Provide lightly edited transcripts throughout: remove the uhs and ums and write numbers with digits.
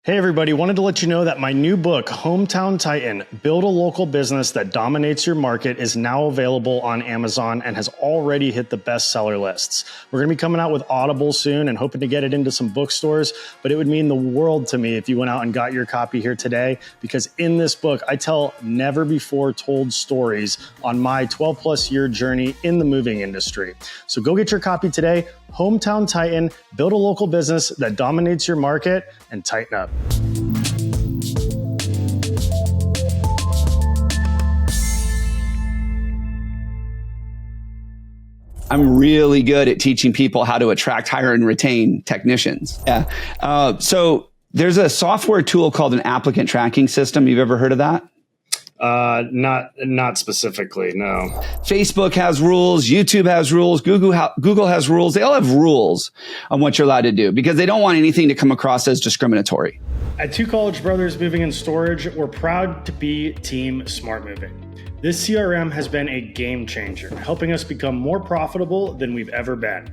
Hey everybody, wanted to let you know that my new book, Hometown Titan, Build a Local Business That Dominates Your Market, is now available on Amazon and has already hit the bestseller lists. We're going to be coming out with Audible soon and hoping to get it into some bookstores, but it would mean the world to me if you went out and got your copy here today, because in this book, I tell never before told stories on my 12 plus year journey in the moving industry. So go get your copy today, Hometown Titan, Build a Local Business That Dominates Your Market, and tighten up. I'm really good at teaching people how to attract, hire, and retain technicians. Yeah. So there's a software tool called an applicant tracking system. You've ever heard of that? Not specifically, no. Facebook has rules. YouTube has rules. Google has rules. They all have rules on what you're allowed to do because they don't want anything to come across as discriminatory. At Two College Brothers Moving and Storage, we're proud to be Team Smart Moving. This CRM has been a game changer, helping us become more profitable than we've ever been.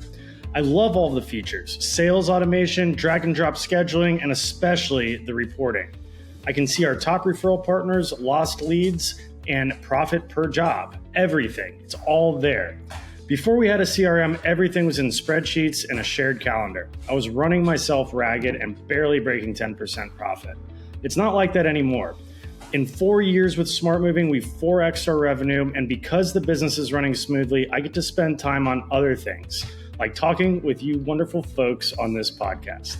I love all the features: sales automation, drag and drop scheduling, and especially the reporting. I can see our top referral partners, lost leads, and profit per job. Everything. It's all there. Before we had a CRM, everything was in spreadsheets and a shared calendar. I was running myself ragged and barely breaking 10% profit. It's not like that anymore. In 4 years with Smart Moving, we've 4x'd our revenue, and because the business is running smoothly, I get to spend time on other things, like talking with you wonderful folks on this podcast.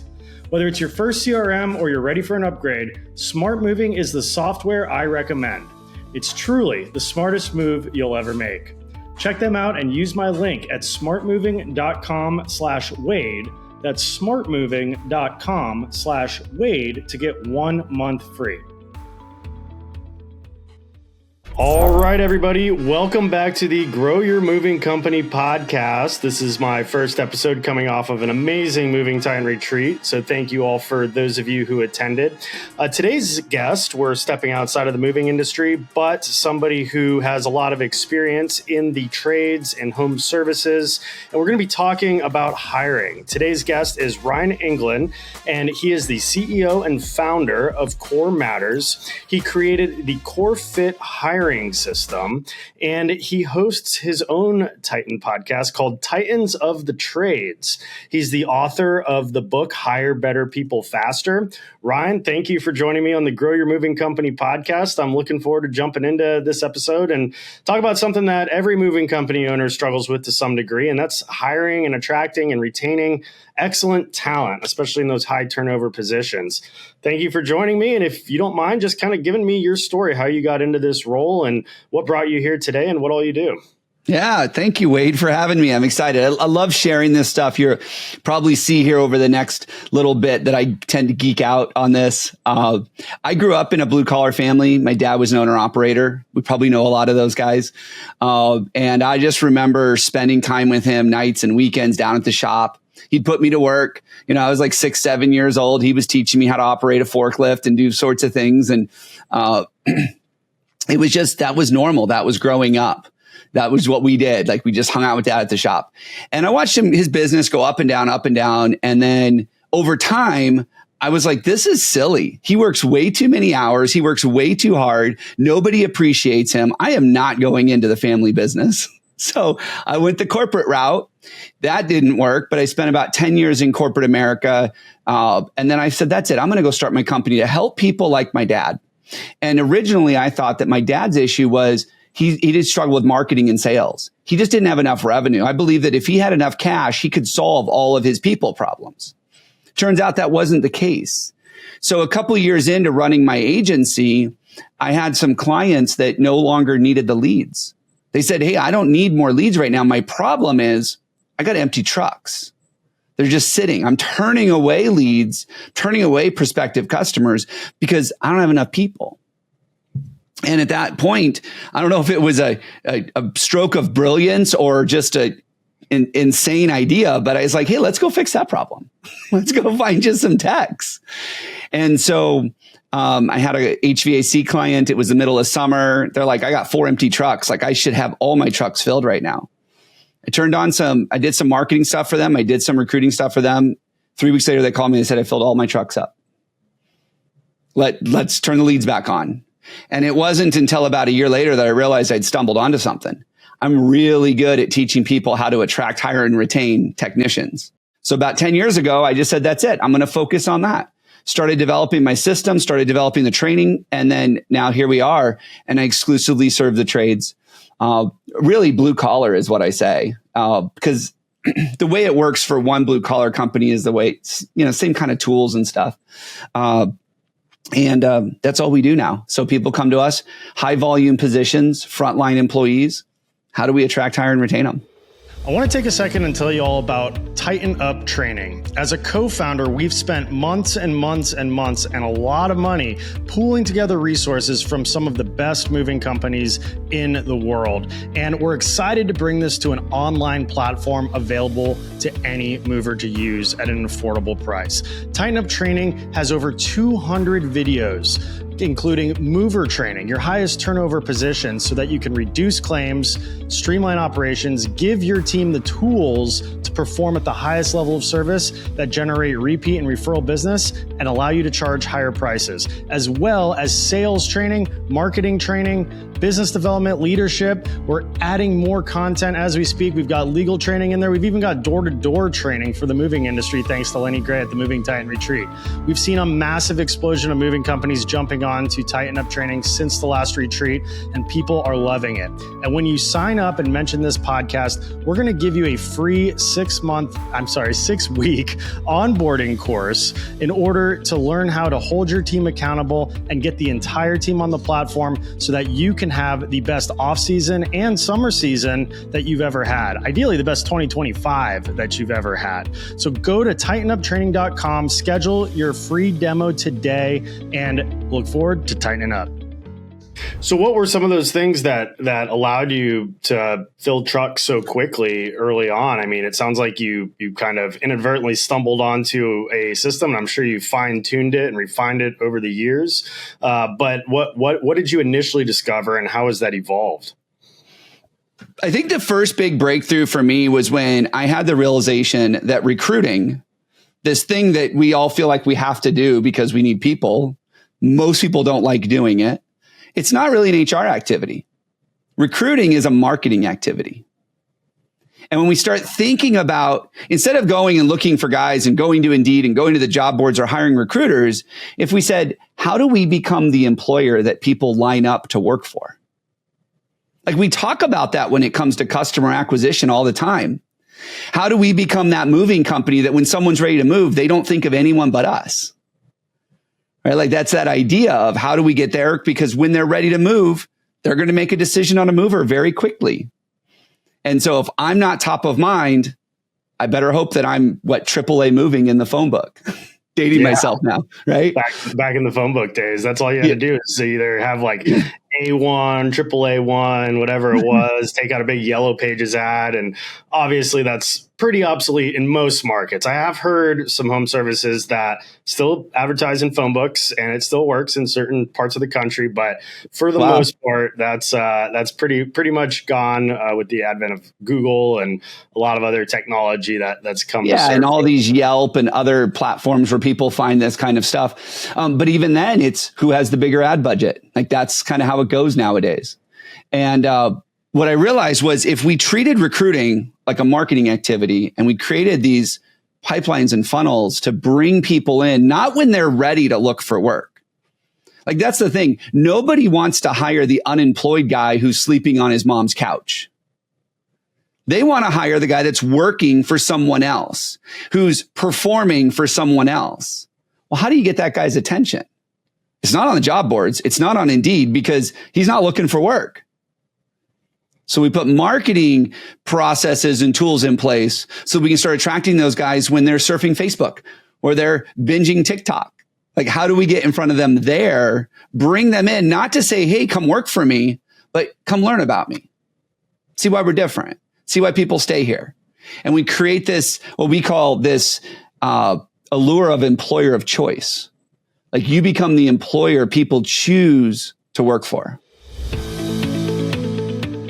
Whether it's your first CRM or you're ready for an upgrade, Smart Moving is the software I recommend. It's truly the smartest move you'll ever make. Check them out and use my link at smartmoving.com/Wade. That's smartmoving.com/Wade to get 1 month free. All right, everybody. Welcome back to the Grow Your Moving Company podcast. This is my first episode coming off of an amazing Moving Titan retreat. So thank you all for those of you who attended. Today's guest, we're stepping outside of the moving industry, but somebody who has a lot of experience in the trades and home services. And we're going to be talking about hiring. Today's guest is Ryan Englin, and he is the CEO and founder of Core Matters. He created the Core Fit hiring system, and he hosts his own Titan podcast called Titans of the Trades. He's the author of the book Hire Better People Faster. Ryan, thank you for joining me on the Grow Your Moving Company podcast. I'm looking forward to jumping into this episode and talk about something that every moving company owner struggles with to some degree, and that's hiring and attracting and retaining excellent talent, especially in those high turnover positions. Thank you for joining me. And if you don't mind, just kind of giving me your story, how you got into this role and what brought you here today and what all you do. Yeah, thank you, Wade, for having me. I'm excited. I love sharing this stuff. You'll probably see here over the next little bit that I tend to geek out on this. I grew up in a blue collar family. My dad was an owner operator. We probably know a lot of those guys. And I just remember spending time with him nights and weekends down at the shop. He'd put me to work. You know, I was like 6, 7 years old. He was teaching me how to operate a forklift and do sorts of things. And it was just, that was normal. That was growing up. That was what we did. Like, we just hung out with dad at the shop. And I watched his business go up and down, up and down. And then over time, I was like, this is silly. He works way too many hours. He works way too hard. Nobody appreciates him. I am not going into the family business. So I went the corporate route. That didn't work, but I spent about 10 years in corporate America. And then I said, that's it. I'm going to go start my company to help people like my dad. And originally I thought that my dad's issue was he did struggle with marketing and sales. He just didn't have enough revenue. I believe that if he had enough cash, he could solve all of his people problems. Turns out that wasn't the case. So a couple of years into running my agency, I had some clients that no longer needed the leads. They said, hey, I don't need more leads right now. My problem is I got empty trucks. They're just sitting. I'm turning away leads, turning away prospective customers because I don't have enough people. And at that point, I don't know if it was a stroke of brilliance or just an insane idea, but I was like, hey, let's go fix that problem. Let's go find just some techs. And so I had a HVAC client. It was the middle of summer. They're like, I got 4 empty trucks. Like, I should have all my trucks filled right now. I did some marketing stuff for them. I did some recruiting stuff for them. 3 weeks later, they called me and said, I filled all my trucks up. Let's turn the leads back on. And it wasn't until about a year later that I realized I'd stumbled onto something. I'm really good at teaching people how to attract, hire, and retain technicians. So about 10 years ago, I just said, that's it. I'm going to focus on that. Started developing my system, started developing the training. And then now here we are. And I exclusively serve the trades. Really blue collar is what I say. Because the way it works for one blue collar company is the way, same kind of tools and stuff. And that's all we do now. So people come to us, high volume positions, frontline employees. How do we attract, hire, and retain them? I want to take a second and tell you all about Tighten Up Training. As a co-founder, we've spent months and months and months and a lot of money pooling together resources from some of the best moving companies in the world. And we're excited to bring this to an online platform available to any mover to use at an affordable price. Tighten Up Training has over 200 videos, including mover training, your highest turnover positions, so that you can reduce claims, streamline operations, give your team the tools to perform at the highest level of service that generate repeat and referral business and allow you to charge higher prices, as well as sales training, marketing training, business development, leadership. We're adding more content as we speak. We've got legal training in there. We've even got door-to-door training for the moving industry, thanks to Lenny Gray at the Moving Titan Retreat. We've seen a massive explosion of moving companies jumping on to Tighten Up Training since the last retreat, and people are loving it. And when you sign up and mention this podcast, we're going to give you a free 6-week onboarding course in order to learn how to hold your team accountable and get the entire team on the platform so that you can have the best off-season and summer season that you've ever had. Ideally, the best 2025 that you've ever had. So go to tightenuptraining.com, schedule your free demo today, and look forward to tightening up. So what were some of those things that allowed you to fill trucks so quickly early on? I mean, it sounds like you kind of inadvertently stumbled onto a system, and I'm sure you fine-tuned it and refined it over the years. But what did you initially discover, and how has that evolved? I think the first big breakthrough for me was when I had the realization that recruiting, this thing that we all feel like we have to do because we need people, most people don't like doing it. It's not really an HR activity. Recruiting is a marketing activity. And when we start thinking about, instead of going and looking for guys and going to Indeed and going to the job boards or hiring recruiters, if we said, how do we become the employer that people line up to work for? Like, we talk about that when it comes to customer acquisition all the time. How do we become that moving company that when someone's ready to move, they don't think of anyone but us? Right? Like, that's that idea of how do we get there? Because when they're ready to move, they're going to make a decision on a mover very quickly. And so if I'm not top of mind, I better hope that I'm AAA moving in the phone book. Dating myself now, right? Back in the phone book days, that's all you had to do is either have like A1, AAA1, whatever it was, take out a big Yellow Pages ad. And obviously that's pretty obsolete in most markets. I have heard some home services that still advertise in phone books, and it still works in certain parts of the country. But for the most part, that's pretty much gone with the advent of Google and a lot of other technology that's come. Yeah, and all these Yelp and other platforms where people find this kind of stuff. But even then, it's who has the bigger ad budget. Like, that's kind of how it goes nowadays. And what I realized was if we treated recruiting like a marketing activity and we created these pipelines and funnels to bring people in, not when they're ready to look for work. Like, that's the thing. Nobody wants to hire the unemployed guy who's sleeping on his mom's couch. They want to hire the guy that's working for someone else, who's performing for someone else. Well, how do you get that guy's attention? It's not on the job boards. It's not on Indeed because he's not looking for work. So we put marketing processes and tools in place so we can start attracting those guys when they're surfing Facebook or they're binging TikTok. Like, how do we get in front of them there, bring them in, not to say, hey, come work for me, but come learn about me. See why we're different. See why people stay here. And we create this, what we call this allure of employer of choice. Like, you become the employer people choose to work for.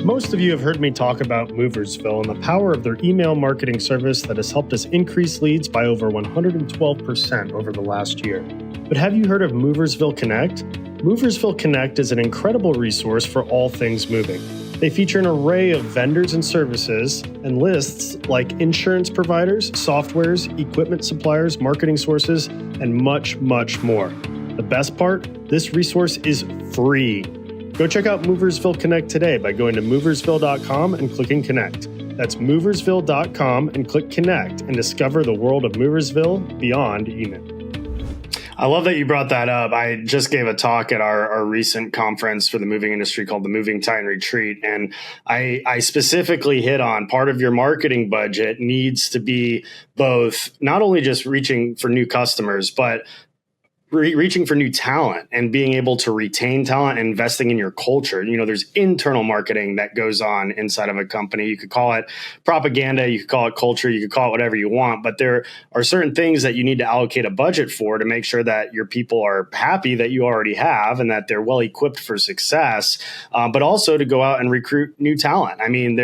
Most of you have heard me talk about Moversville and the power of their email marketing service that has helped us increase leads by over 112% over the last year. But have you heard of Moversville Connect? Moversville Connect is an incredible resource for all things moving. They feature an array of vendors and services and lists like insurance providers, softwares, equipment suppliers, marketing sources, and much, much more. The best part, this resource is free. Go check out Moversville Connect today by going to moversville.com and clicking Connect. That's moversville.com and click Connect and discover the world of Moversville beyond email. I love that you brought that up. I just gave a talk at our recent conference for the moving industry called the Moving Titan Retreat. And I specifically hit on part of your marketing budget needs to be both not only just reaching for new customers, but reaching for new talent and being able to retain talent and investing in your culture. You know, there's internal marketing that goes on inside of a company. You could call it propaganda, you could call it culture, you could call it whatever you want, but there are certain things that you need to allocate a budget for to make sure that your people are happy that you already have and that they're well equipped for success, but also to go out and recruit new talent. I mean,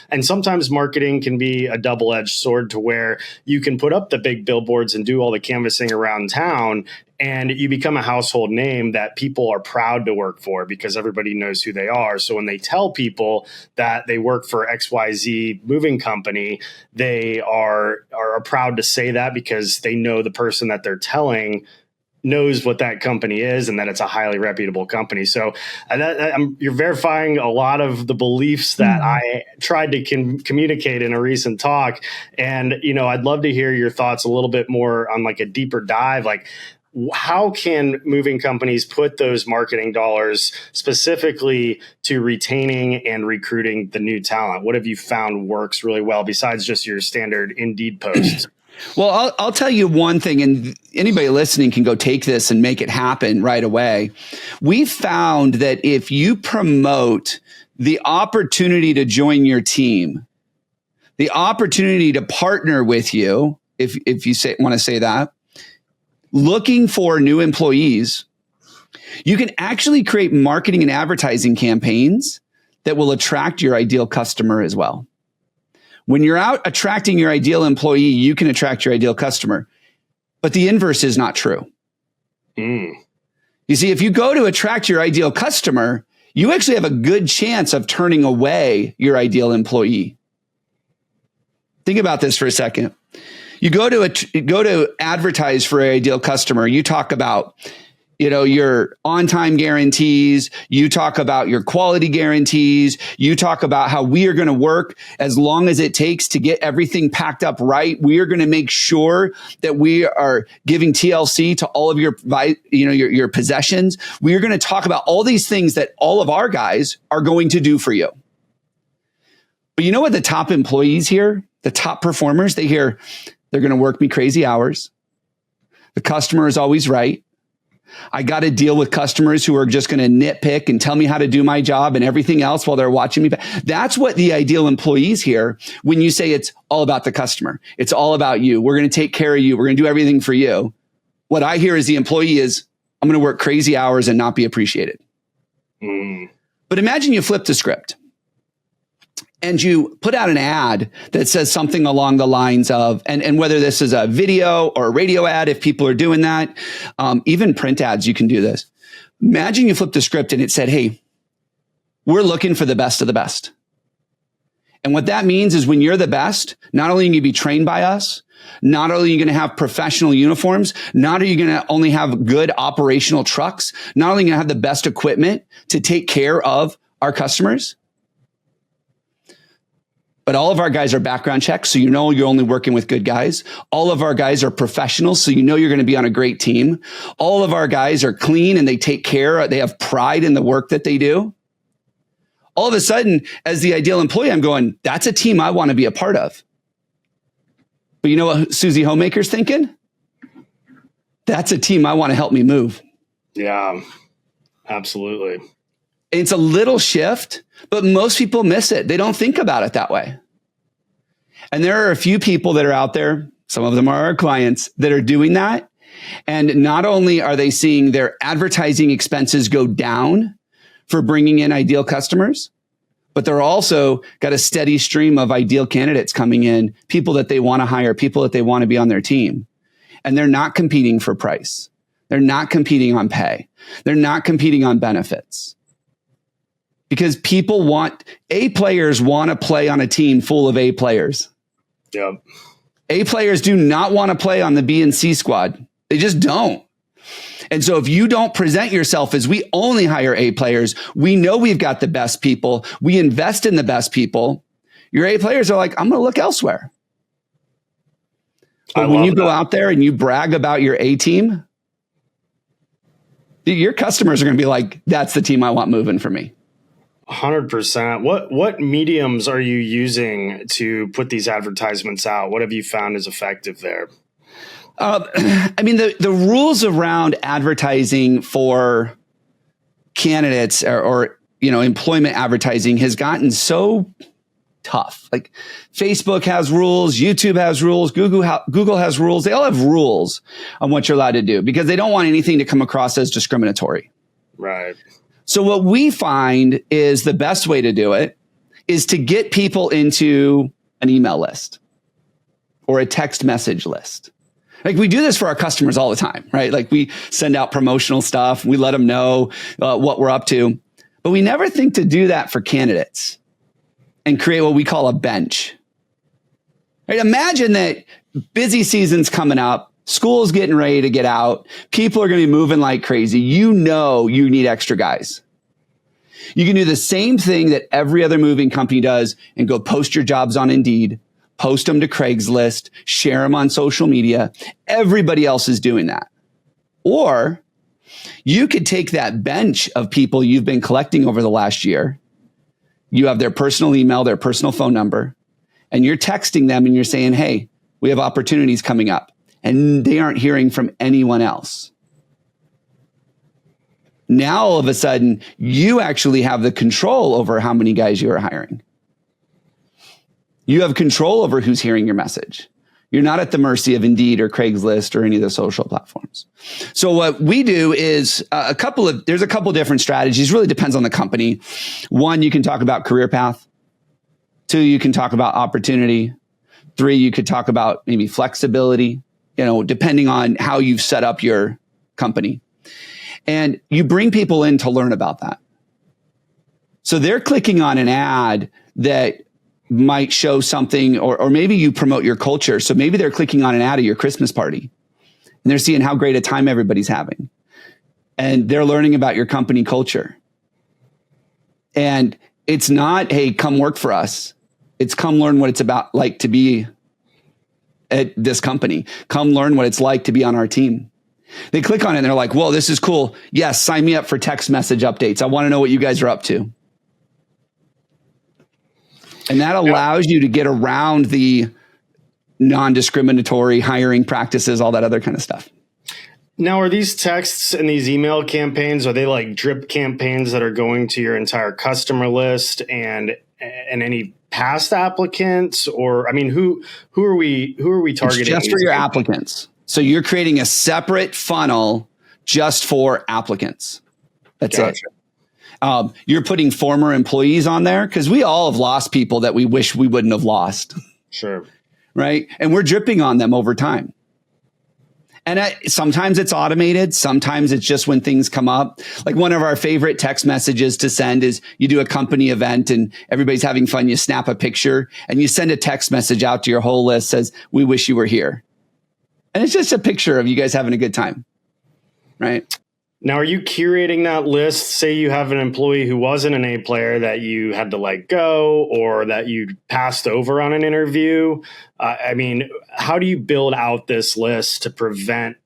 and sometimes marketing can be a double-edged sword to where you can put up the big billboards and do all the canvassing around town, and you become a household name that people are proud to work for because everybody knows who they are. So when they tell people that they work for XYZ moving company, they are proud to say that because they know the person that they're telling knows what that company is and that it's a highly reputable company. So you're verifying a lot of the beliefs that I tried to communicate in a recent talk. And, you know, I'd love to hear your thoughts a little bit more on like a deeper dive, like, how can moving companies put those marketing dollars specifically to retaining and recruiting the new talent? What have you found works really well besides just your standard Indeed posts? Well, I'll tell you one thing, and anybody listening can go take this and make it happen right away. We found that if you promote the opportunity to join your team, the opportunity to partner with you, if you want to say that, looking for new employees, you can actually create marketing and advertising campaigns that will attract your ideal customer as well. When you're out attracting your ideal employee, you can attract your ideal customer. But the inverse is not true. You see, if you go to attract your ideal customer, you actually have a good chance of turning away your ideal employee. Think about this for a second. You go to advertise for an ideal customer. You talk about, you know, your on-time guarantees. You talk about your quality guarantees. You talk about how we are going to work as long as it takes to get everything packed up right. We are going to make sure that we are giving TLC to all of your possessions. We are going to talk about all these things that all of our guys are going to do for you. But you know what the top employees hear? The top performers, they hear, they're going to work me crazy hours. The customer is always right. I got to deal with customers who are just going to nitpick and tell me how to do my job and everything else while they're watching me. That's what the ideal employees hear when you say it's all about the customer. It's all about you. We're going to take care of you. We're going to do everything for you. What I hear as the employee is, I'm going to work crazy hours and not be appreciated. But imagine you flip the script and you put out an ad that says something along the lines of, and whether this is a video or a radio ad, if people are doing that, even print ads, you can do this. Imagine you flip the script and it said, hey, we're looking for the best of the best. And what that means is when you're the best, not only are you going to be trained by us, not only are you going to have professional uniforms, not are you going to only have good operational trucks, not only are you going to have the best equipment to take care of our customers, but all of our guys are background checked, so you know you're only working with good guys. All of our guys are professionals, so you know you're going to be on a great team. All of our guys are clean and they take care, they have pride in the work that they do. All of a sudden, as the ideal employee, I'm going, that's a team I want to be a part of. But you know what Susie Homemaker's thinking? That's a team I want to help me move. Yeah, absolutely. It's a little shift, but most people miss it. They don't think about it that way. And there are a few people that are out there, some of them are our clients, that are doing that. And not only are they seeing their advertising expenses go down for bringing in ideal customers, but they're also got a steady stream of ideal candidates coming in, people that they want to hire, people that they want to be on their team. And they're not competing for price. They're not competing on pay. They're not competing on benefits. Because A players want to play on a team full of A players. Yep. A players do not want to play on the B and C squad. They just don't. And so if you don't present yourself as we only hire A players, we know we've got the best people, we invest in the best people, your A players are like, I'm going to look elsewhere. But when you go out there and you brag about your A team, your customers are going to be like, that's the team I want moving for me. 100%. What mediums are you using to put these advertisements out? What have you found is effective there? I mean, the rules around advertising for candidates or employment advertising has gotten so tough. Like Facebook has rules, YouTube has rules, Google has rules. They all have rules on what you're allowed to do because they don't want anything to come across as discriminatory. Right. So what we find is the best way to do it is to get people into an email list or a text message list. Like we do this for our customers all the time, right? Like we send out promotional stuff. We let them know what we're up to, but we never think to do that for candidates and create what we call a bench. Right? Imagine that busy season's coming up. School's getting ready to get out. People are going to be moving like crazy. You know you need extra guys. You can do the same thing that every other moving company does and go post your jobs on Indeed, post them to Craigslist, share them on social media. Everybody else is doing that. Or you could take that bench of people you've been collecting over the last year. You have their personal email, their personal phone number, and you're texting them and you're saying, hey, we have opportunities coming up. And they aren't hearing from anyone else. Now, all of a sudden, you actually have the control over how many guys you are hiring. You have control over who's hearing your message. You're not at the mercy of Indeed or Craigslist or any of the social platforms. So what we do is there's a couple different strategies. Really depends on the company. One, you can talk about career path. Two, you can talk about opportunity. Three, you could talk about maybe flexibility, depending on how you've set up your company. And you bring people in to learn about that. So they're clicking on an ad that might show something, or maybe you promote your culture. So maybe they're clicking on an ad of your Christmas party and they're seeing how great a time everybody's having. And they're learning about your company culture. And it's not, hey, come work for us. It's come learn what it's about like to be at this company. Come learn what it's like to be on our team. They click on it and they're like, whoa, this is cool. Yes, sign me up for text message updates. I want to know what you guys are up to. And that allows you to get around the non-discriminatory hiring practices, all that other kind of stuff. Now, are these texts and these email campaigns, are they like drip campaigns that are going to your entire customer list and any past applicants? Or, I mean, who are we targeting? It's just for your applicants. So you're creating a separate funnel just for applicants. That's it. You're putting former employees on there because we all have lost people that we wish we wouldn't have lost. Sure. Right. And we're dripping on them over time. And sometimes it's automated. Sometimes it's just when things come up. Like one of our favorite text messages to send is you do a company event and everybody's having fun. You snap a picture and you send a text message out to your whole list says, we wish you were here. And it's just a picture of you guys having a good time. Right. Now, are you curating that list? Say you have an employee who wasn't an A player that you had to let go or that you passed over on an interview. I mean, how do you build out this list to prevent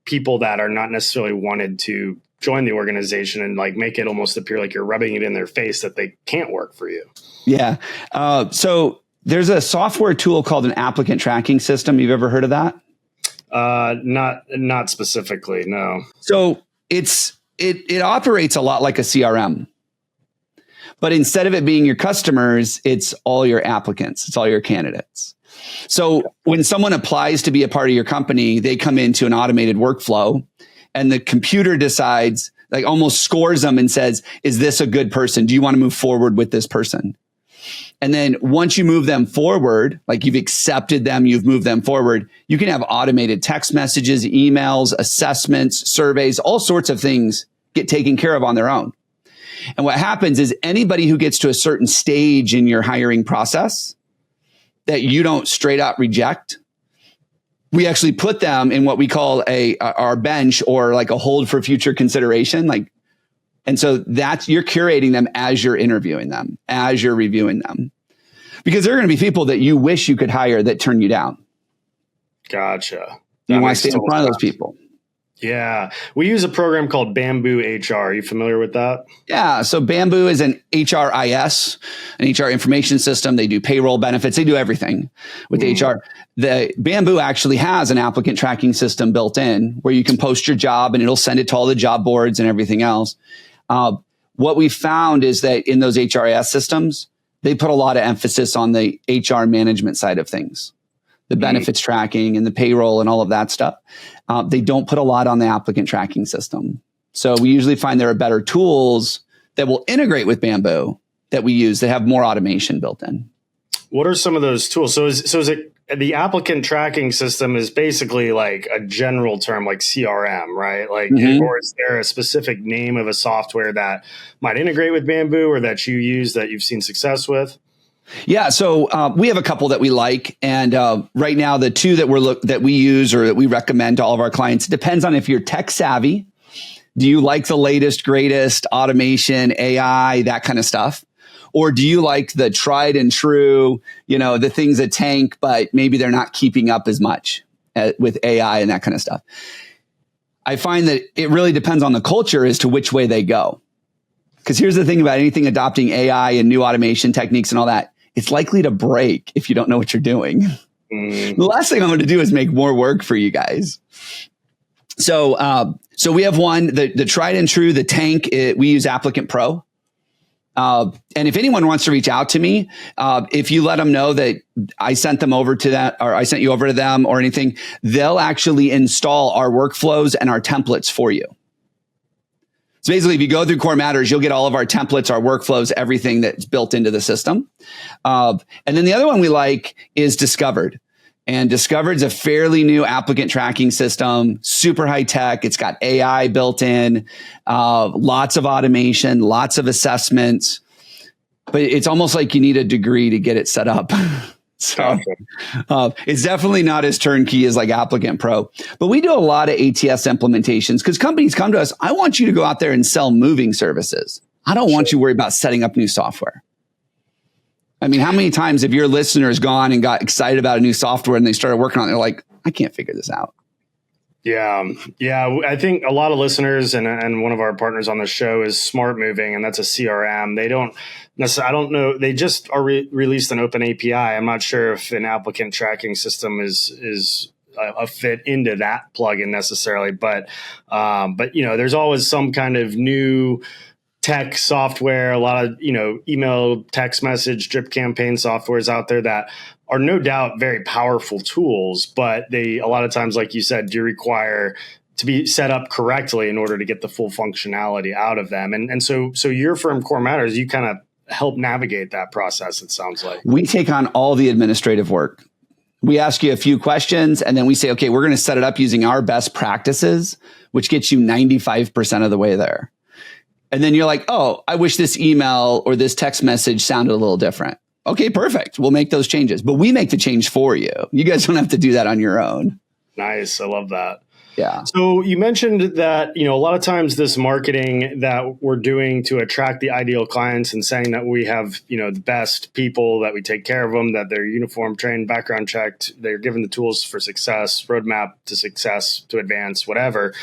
people that are not necessarily wanted to join the organization and like make it almost appear like you're rubbing it in their face that they can't work for you? Yeah. So there's a software tool called an applicant tracking system. You've ever heard of that? Not specifically, no. So it operates a lot like a CRM, but instead of it being your customers, it's all your applicants. It's all your candidates. So when someone applies to be a part of your company, they come into an automated workflow and the computer decides, like almost scores them and says, is this a good person? Do you want to move forward with this person? And then once you move them forward, like you've accepted them, you've moved them forward, you can have automated text messages, emails, assessments, surveys, all sorts of things get taken care of on their own. And what happens is anybody who gets to a certain stage in your hiring process that you don't straight up reject, we actually put them in what we call our bench, or like a hold for future consideration. And so that's, you're curating them as you're interviewing them, as you're reviewing them, because there are going to be people that you wish you could hire that turn you down. Gotcha. You want to stay in front of those people. Yeah. We use a program called Bamboo HR. Are you familiar with that? Yeah. So Bamboo is an HRIS, an HR information system. They do payroll, benefits. They do everything with HR. The Bamboo actually has an applicant tracking system built in where you can post your job and it'll send it to all the job boards and everything else. What we found is that in those HRIS systems, they put a lot of emphasis on the HR management side of things, the benefits tracking and the payroll and all of that stuff. They don't put a lot on the applicant tracking system. So we usually find there are better tools that will integrate with Bamboo that we use that have more automation built in. What are some of those tools? So is it the applicant tracking system is basically like a general term like CRM, right? Like, or is there a specific name of a software that might integrate with Bamboo or that you use that you've seen success with? Yeah, so we have a couple that we like, and right now the two that we use or that we recommend to all of our clients, it depends on if you're tech savvy. Do you like the latest, greatest automation, AI, that kind of stuff? Or do you like the tried and true, the things that tank, but maybe they're not keeping up as much with AI and that kind of stuff? I find that it really depends on the culture as to which way they go. Because here's the thing about anything adopting AI and new automation techniques and all that, it's likely to break if you don't know what you're doing. The last thing I'm going to do is make more work for you guys. So we have one, the tried and true, the tank, we use Applicant Pro. And if anyone wants to reach out to me, if you let them know that I sent them over to that, or I sent you over to them or anything, they'll actually install our workflows and our templates for you. So basically, if you go through Core Matters, you'll get all of our templates, our workflows, everything that's built into the system. And then the other one we like is Discovered. And Discovered's a fairly new applicant tracking system, super high tech. It's got AI built in, lots of automation, lots of assessments. But it's almost like you need a degree to get it set up. So it's definitely not as turnkey as like Applicant Pro. But we do a lot of ATS implementations because companies come to us. I want you to go out there and sell moving services. I don't want you to worry about setting up new software. I mean, how many times have your listeners gone and got excited about a new software and they started working on it? They're like, I can't figure this out. Yeah. I think a lot of listeners and one of our partners on the show is Smart Moving, and that's a CRM. They don't necessarily, I don't know. They just released an open API. I'm not sure if an applicant tracking system is a fit into that plugin necessarily, but there's always some kind of new tech software, a lot of, email, text message, drip campaign softwares out there that are no doubt very powerful tools, but they, a lot of times, like you said, do require to be set up correctly in order to get the full functionality out of them. And so your firm, Core Matters, you kind of help navigate that process, it sounds like. We take on all the administrative work. We ask you a few questions and then we say, okay, we're going to set it up using our best practices, which gets you 95% of the way there. And then you're like, oh, I wish this email or this text message sounded a little different. Okay, perfect. We'll make those changes, but we make the change for you. You guys don't have to do that on your own. Nice. I love that. Yeah. So you mentioned that, a lot of times this marketing that we're doing to attract the ideal clients and saying that we have, the best people, that we take care of them, that they're uniform trained, background checked, they're given the tools for success, roadmap to success, to advance, whatever,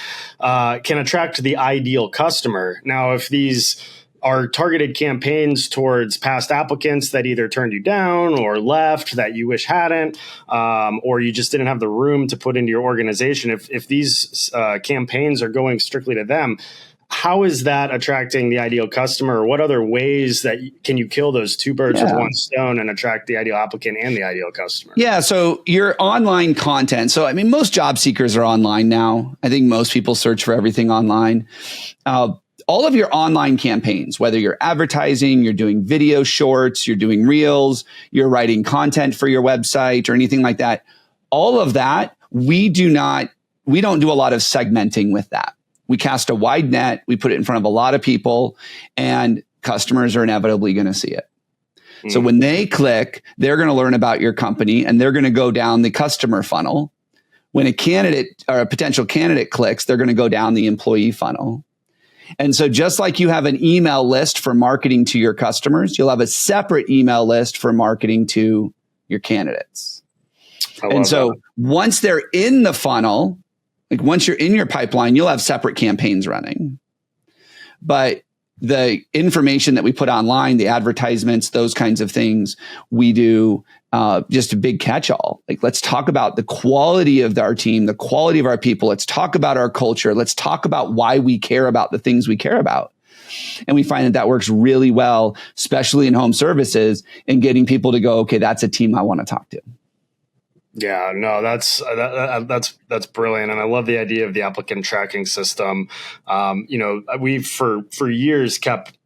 can attract the ideal customer. Now, if these are targeted campaigns towards past applicants that either turned you down or left that you wish hadn't, or you just didn't have the room to put into your organization. If these campaigns are going strictly to them, how is that attracting the ideal customer? Or what other ways can you kill those two birds with one stone and attract the ideal applicant and the ideal customer? Yeah. So your online content. So, most job seekers are online now. I think most people search for everything online. all of your online campaigns, whether you're advertising, you're doing video shorts, you're doing reels, you're writing content for your website or anything like that, all of that, we don't do a lot of segmenting with that. We cast a wide net, we put it in front of a lot of people, and customers are inevitably going to see it. So when they click, they're going to learn about your company and they're going to go down the customer funnel. When a candidate or a potential candidate clicks, they're going to go down the employee funnel. And so just like you have an email list for marketing to your customers, you'll have a separate email list for marketing to your candidates. And so once they're in the funnel, like once you're in your pipeline, you'll have separate campaigns running. But the information that we put online, the advertisements, those kinds of things, we do just a big catch-all. Like, let's talk about the quality of our team, the quality of our people. Let's talk about our culture. Let's talk about why we care about the things we care about. And we find that works really well, especially in home services, and getting people to go, okay, that's a team I want to talk to. Yeah, no, that's brilliant, and I love the idea of the applicant tracking system. We've for years kept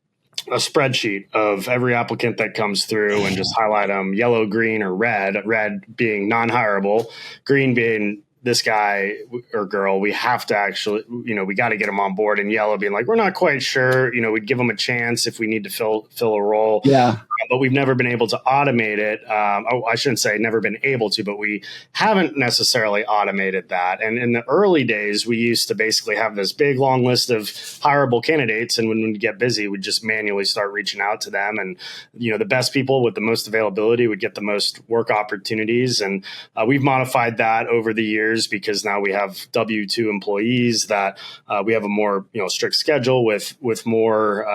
a spreadsheet of every applicant that comes through and just highlight them yellow, green, or red. Red being non-hireable, green being this guy or girl, we have to actually, we got to get them on board, and yellow being like, we're not quite sure, we'd give them a chance if we need to fill a role. Yeah. But we've never been able to automate it. I shouldn't say never been able to, but we haven't necessarily automated that. And in the early days, we used to basically have this big, long list of hireable candidates. And when we get busy, we'd just manually start reaching out to them. And, the best people with the most availability would get the most work opportunities. And we've modified that over the years because now we have W-2 employees that we have a more, strict schedule with more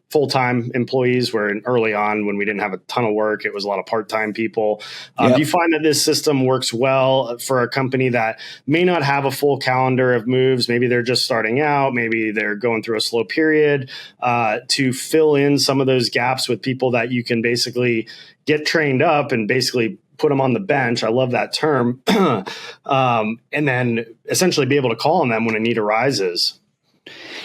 full-time employees, where early on when we didn't have a ton of work, it was a lot of part-time people. Do you find that this system works well for a company that may not have a full calendar of moves? Maybe they're just starting out, maybe they're going through a slow period, to fill in some of those gaps with people that you can basically get trained up and basically put them on the bench. I love that term. And then essentially be able to call on them when a need arises.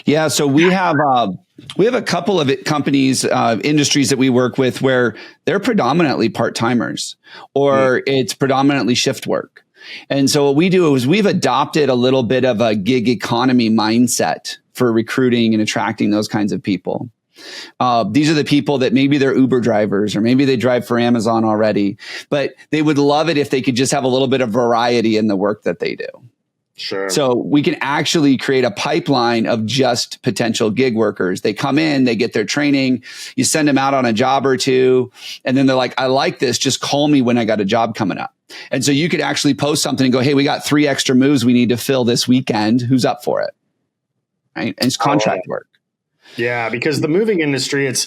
Yeah. So we have a couple of companies, industries that we work with where they're predominantly part-timers or it's predominantly shift work. And so what we do is we've adopted a little bit of a gig economy mindset for recruiting and attracting those kinds of people. These are the people that maybe they're Uber drivers or maybe they drive for Amazon already, but they would love it if they could just have a little bit of variety in the work that they do. Sure. So we can actually create a pipeline of just potential gig workers. They come in, they get their training, you send them out on a job or two, and then they're like, I like this, just call me when I got a job coming up. And so you could actually post something and go, hey, we got 3 extra moves we need to fill this weekend. Who's up for it? Right? And it's contract work. Yeah, because the moving industry, it's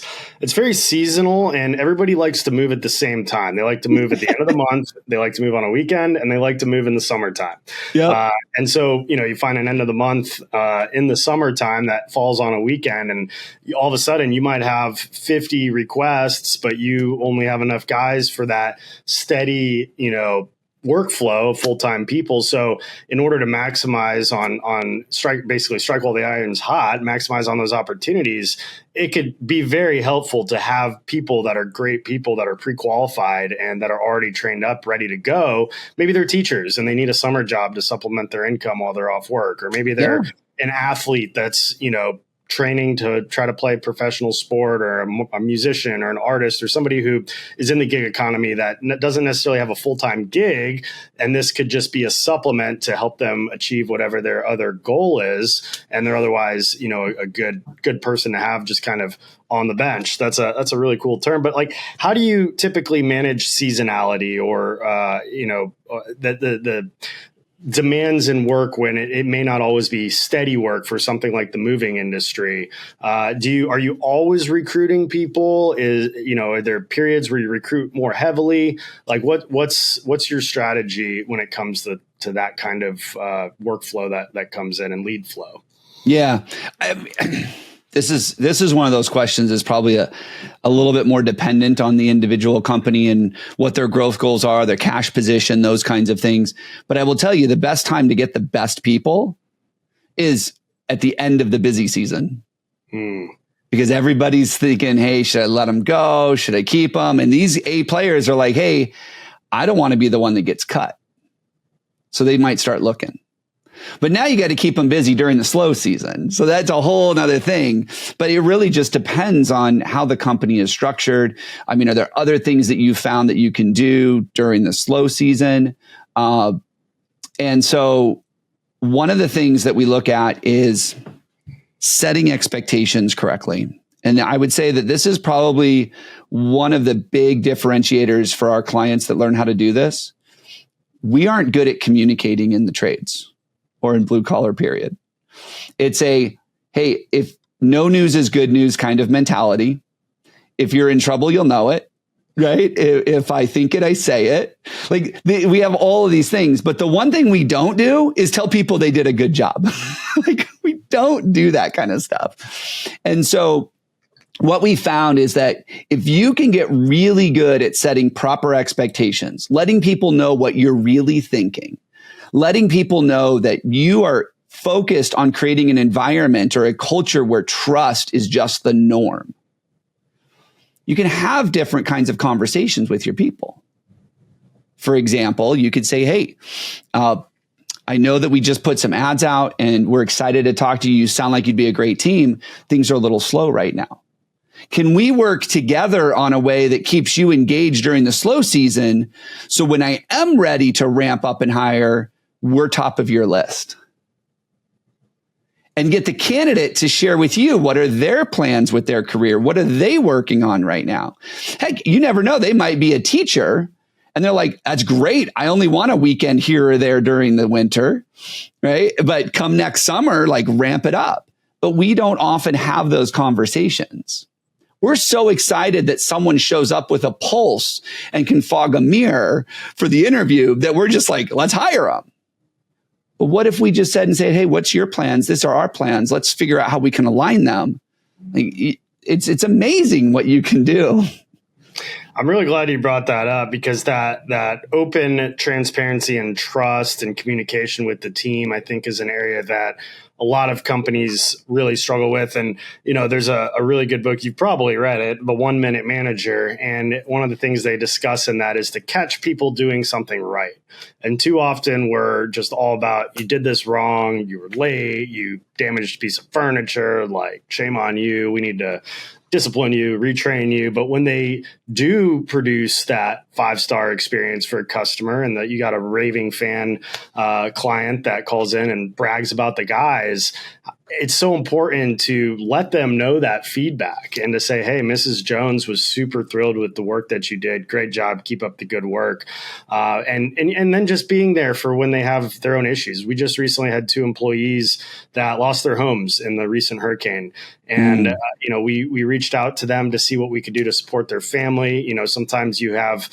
very seasonal and everybody likes to move at the same time. They like to move at the end of the month. They like to move on a weekend and they like to move in the summertime. Yeah. And so, you find an end of the month in the summertime that falls on a weekend and all of a sudden you might have 50 requests, but you only have enough guys for that steady, workflow of full-time people. So in order to maximize on strike while the iron's hot, maximize on those opportunities, it could be very helpful to have people that are great people that are pre-qualified and that are already trained up, ready to go. Maybe they're teachers and they need a summer job to supplement their income while they're off work. Or maybe they're an athlete that's, training to try to play professional sport, or a musician or an artist or somebody who is in the gig economy that doesn't necessarily have a full-time gig. And this could just be a supplement to help them achieve whatever their other goal is. And they're otherwise, a good person to have just kind of on the bench. That's a really cool term. But like, how do you typically manage seasonality or, the demands in work when it may not always be steady work for something like the moving industry? Are you always recruiting people? Are there periods where you recruit more heavily? Like what's your strategy when it comes to that kind of workflow that comes in and lead flow? Yeah. This is one of those questions that's probably a little bit more dependent on the individual company and what their growth goals are, their cash position, those kinds of things. But I will tell you, the best time to get the best people is at the end of the busy season. Hmm. Because everybody's thinking, hey, should I let them go? Should I keep them? And these A players are like, hey, I don't want to be the one that gets cut. So they might start looking. But now you got to keep them busy during the slow season. So that's a whole nother thing. But it really just depends on how the company is structured. I mean, are there other things that you found that you can do during the slow season? And so one of the things that we look at is setting expectations correctly. And I would say that this is probably one of the big differentiators for our clients that learn how to do this. We aren't good at communicating in the trades or in blue collar, period. It's a, hey, if no news is good news kind of mentality. If you're in trouble, you'll know it, right? If I think it, I say it. Like we have all of these things, but the one thing we don't do is tell people they did a good job. Like we don't do that kind of stuff. And so what we found is that if you can get really good at setting proper expectations, letting people know what you're really thinking, letting people know that you are focused on creating an environment or a culture where trust is just the norm, you can have different kinds of conversations with your people. For example, you could say, hey, I know that we just put some ads out and we're excited to talk to you. You sound like you'd be a great team. Things are a little slow right now. Can we work together on a way that keeps you engaged during the slow season? So when I am ready to ramp up and hire, we're top of your list. And get the candidate to share with you what are their plans with their career? What are they working on right now? Heck, you never know. They might be a teacher and they're like, that's great. I only want a weekend here or there during the winter, right? But come next summer, like ramp it up. But we don't often have those conversations. We're so excited that someone shows up with a pulse and can fog a mirror for the interview that we're just like, let's hire them. But what if we just said and said, hey, what's your plans? These are our plans. Let's figure out how we can align them. Like, it's amazing what you can do. I'm really glad you brought that up because that open transparency and trust and communication with the team, I think, is an area that a lot of companies really struggle with. And, you know, there's a really good book, you've probably read it, The 1 Minute Manager. And one of the things they discuss in that is to catch people doing something right. And too often we're just all about, you did this wrong, you were late, you damaged a piece of furniture, like shame on you, we need to discipline you, retrain you. But when they do produce that 5-star experience for a customer and that you got a raving fan client that calls in and brags about the guys, it's so important to let them know that feedback and to say, hey, Mrs. Jones was super thrilled with the work that you did. Great job. Keep up the good work. And then just being there for when they have their own issues. We just recently had 2 employees that lost their homes in the recent hurricane. And, we reached out to them to see what we could do to support their family. You know, sometimes you have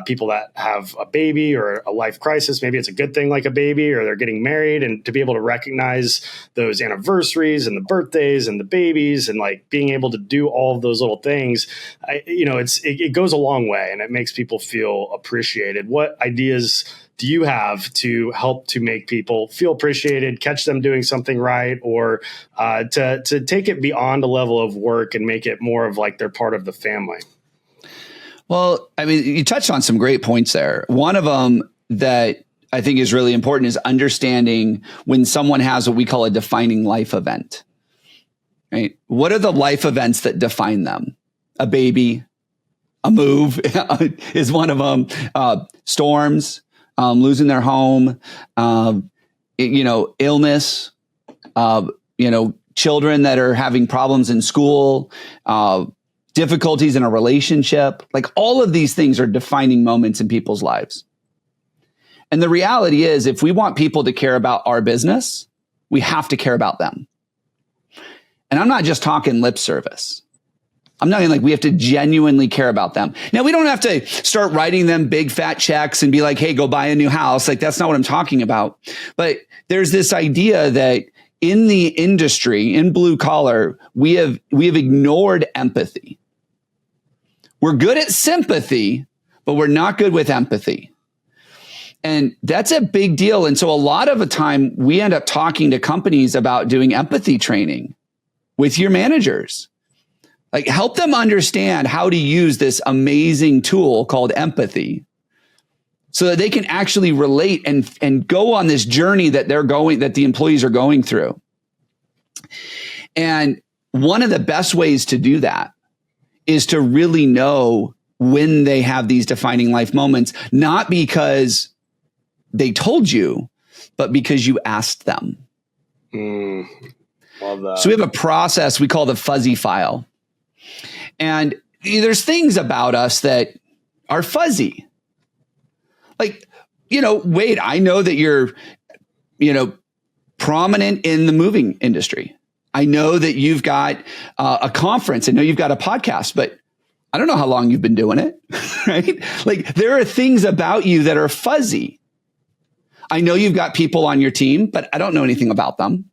people that have a baby or a life crisis. Maybe it's a good thing like a baby, or they're getting married, and to be able to recognize those anniversaries and the birthdays and the babies and like being able to do all of those little things, it goes a long way and it makes people feel appreciated. What ideas do you have to help to make people feel appreciated, catch them doing something right, or to take it beyond a level of work and make it more of like they're part of the family? Well, I mean, you touched on some great points there. One of them that I think is really important is understanding when someone has what we call a defining life event, right? What are the life events that define them? A baby, a move is one of them, storms, losing their home, illness, children that are having problems in school, difficulties in a relationship. Like all of these things are defining moments in people's lives. And the reality is, if we want people to care about our business, we have to care about them. And I'm not just talking lip service. I'm not like we have to genuinely care about them. Now, we don't have to start writing them big fat checks and be like, hey, go buy a new house. Like, that's not what I'm talking about. But there's this idea that in the industry, in blue collar, we have ignored empathy. We're good at sympathy, but we're not good with empathy. And that's a big deal. And so a lot of the time we end up talking to companies about doing empathy training with your managers. Like help them understand how to use this amazing tool called empathy so that they can actually relate and go on this journey that that the employees are going through. And one of the best ways to do that is to really know when they have these defining life moments, not because they told you, but because you asked them. Love that. So we have a process we call the fuzzy file. And there's things about us that are fuzzy. Like, Wade, I know that you're, prominent in the moving industry. I know that you've got a conference. I know you've got a podcast, but I don't know how long you've been doing it, right? Like there are things about you that are fuzzy. I know you've got people on your team, but I don't know anything about them.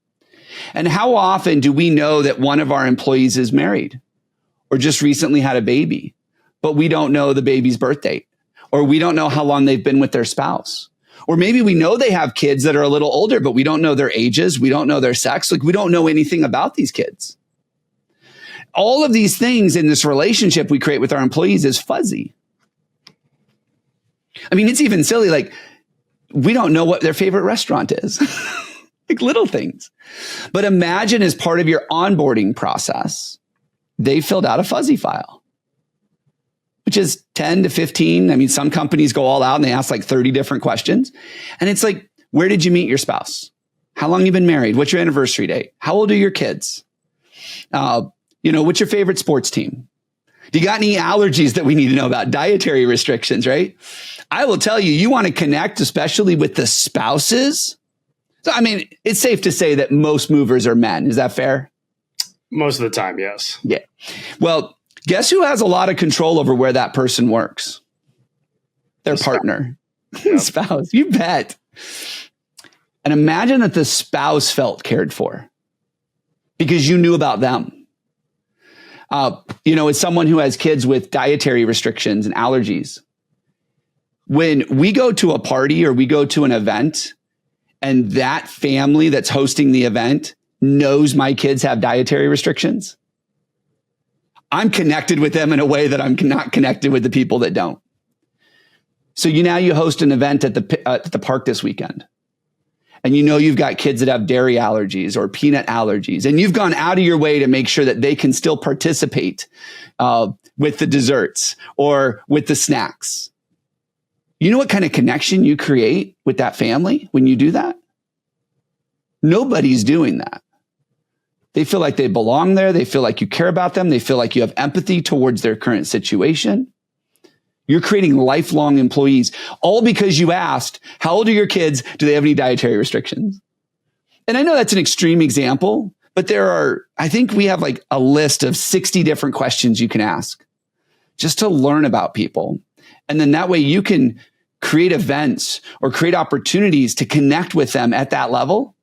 And how often do we know that one of our employees is married or just recently had a baby, but we don't know the baby's birth date, or we don't know how long they've been with their spouse? Or maybe we know they have kids that are a little older, but we don't know their ages. We don't know their sex. Like we don't know anything about these kids. All of these things in this relationship we create with our employees is fuzzy. I mean, it's even silly. Like we don't know what their favorite restaurant is. Like little things. But imagine as part of your onboarding process, they filled out a fuzzy file, which is 10 to 15. I mean, some companies go all out and they ask like 30 different questions. And it's like, where did you meet your spouse? How long you been married? What's your anniversary date? How old are your kids? What's your favorite sports team? Do you got any allergies that we need to know about? Dietary restrictions, right? I will tell you, you want to connect, especially with the spouses. So, I mean, it's safe to say that most movers are men. Is that fair? Most of the time, yes. Yeah. Well, guess who has a lot of control over where that person works? Their partner, Yep. spouse. You bet. And imagine that the spouse felt cared for because you knew about them. As someone who has kids with dietary restrictions and allergies, when we go to a party or we go to an event and that family that's hosting the event knows my kids have dietary restrictions, I'm connected with them in a way that I'm not connected with the people that don't. So you host an event at the park this weekend, and you've got kids that have dairy allergies or peanut allergies, and you've gone out of your way to make sure that they can still participate with the desserts or with the snacks. You know what kind of connection you create with that family when you do that? Nobody's doing that. They feel like they belong there. They feel like you care about them. They feel like you have empathy towards their current situation. You're creating lifelong employees, all because you asked, how old are your kids? Do they have any dietary restrictions? And I know that's an extreme example, but I think we have like a list of 60 different questions you can ask just to learn about people. And then that way you can create events or create opportunities to connect with them at that level.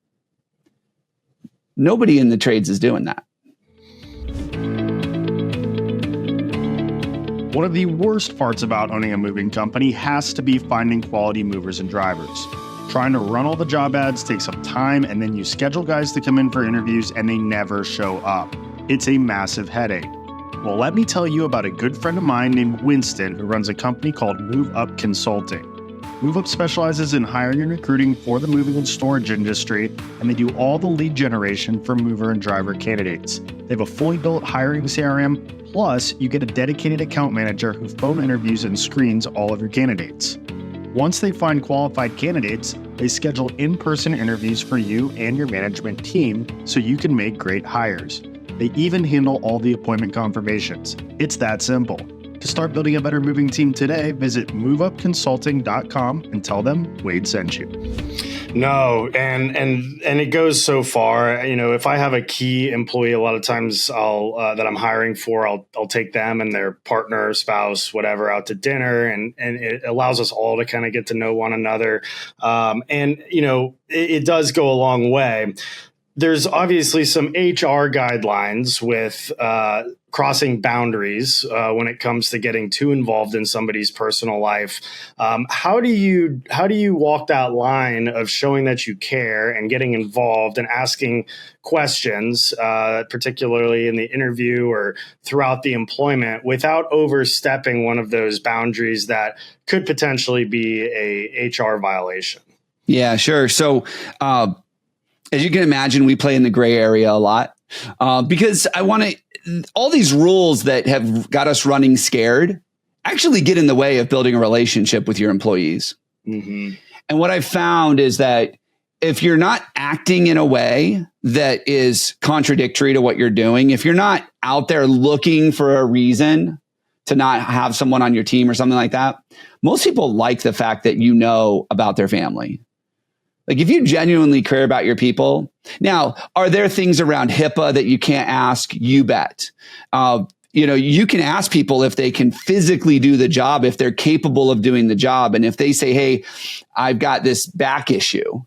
Nobody in the trades is doing that. One of the worst parts about owning a moving company has to be finding quality movers and drivers. Trying to run all the job ads takes up time, and then you schedule guys to come in for interviews and they never show up. It's a massive headache. Well, let me tell you about a good friend of mine named Winston who runs a company called Move Up Consulting. Move Up specializes in hiring and recruiting for the moving and storage industry, and they do all the lead generation for mover and driver candidates. They have a fully built hiring CRM, plus you get a dedicated account manager who phone interviews and screens all of your candidates. Once they find qualified candidates, they schedule in-person interviews for you and your management team so you can make great hires. They even handle all the appointment confirmations. It's that simple. To start building a better moving team today, visit moveupconsulting.com and tell them Wade sent you. No, and it goes so far. If I have a key employee, a lot of times that I'm hiring for, I'll take them and their partner, spouse, whatever, out to dinner, and it allows us all to kind of get to know one another. It does go a long way. there's obviously some HR guidelines with crossing boundaries when it comes to getting too involved in somebody's personal life. How do you walk that line of showing that you care and getting involved and asking questions, particularly in the interview or throughout the employment, without overstepping one of those boundaries that could potentially be a HR violation? Yeah, sure. So, as you can imagine, we play in the gray area a lot because I want to, all these rules that have got us running scared actually get in the way of building a relationship with your employees. Mm-hmm. And what I've found is that if you're not acting in a way that is contradictory to what you're doing, if you're not out there looking for a reason to not have someone on your team or something like that, most people like the fact that you know about their family. Like if you genuinely care about your people. Now, are there things around HIPAA that you can't ask? You bet. You can ask people if they can physically do the job, if they're capable of doing the job. And if they say, hey, I've got this back issue,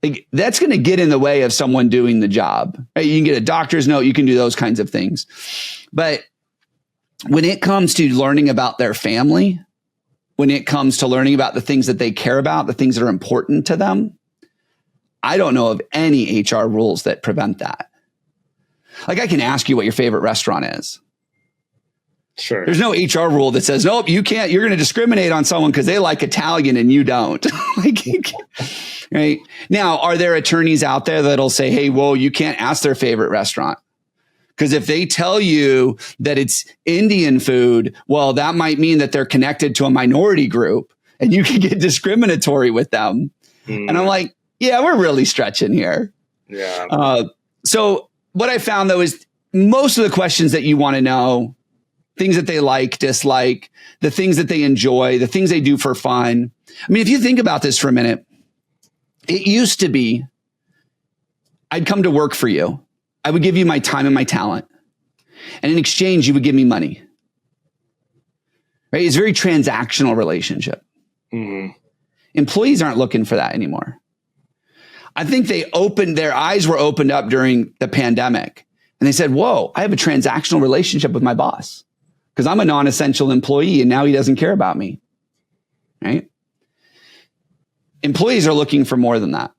like, that's going to get in the way of someone doing the job. Right? You can get a doctor's note. You can do those kinds of things. But when it comes to learning about their family, when it comes to learning about the things that they care about, the things that are important to them, I don't know of any HR rules that prevent that. Like I can ask you what your favorite restaurant is. Sure. There's no HR rule that says, nope, you can't, you're going to discriminate on someone because they like Italian and you don't. Right? Now, are there attorneys out there that'll say, hey, well, you can't ask their favorite restaurant? Because if they tell you that it's Indian food, well, that might mean that they're connected to a minority group and you can get discriminatory with them. Mm. And I'm like, yeah, we're really stretching here. Yeah. So what I found, though, is most of the questions that you want to know, things that they like, dislike, the things that they enjoy, the things they do for fun. I mean, if you think about this for a minute, it used to be I'd come to work for you. I would give you my time and my talent. And in exchange, you would give me money. Right? It's a very transactional relationship. Mm-hmm. Employees aren't looking for that anymore. I think their eyes were opened up during the pandemic. And they said, whoa, I have a transactional relationship with my boss because I'm a non-essential employee and now he doesn't care about me. Right? Employees are looking for more than that.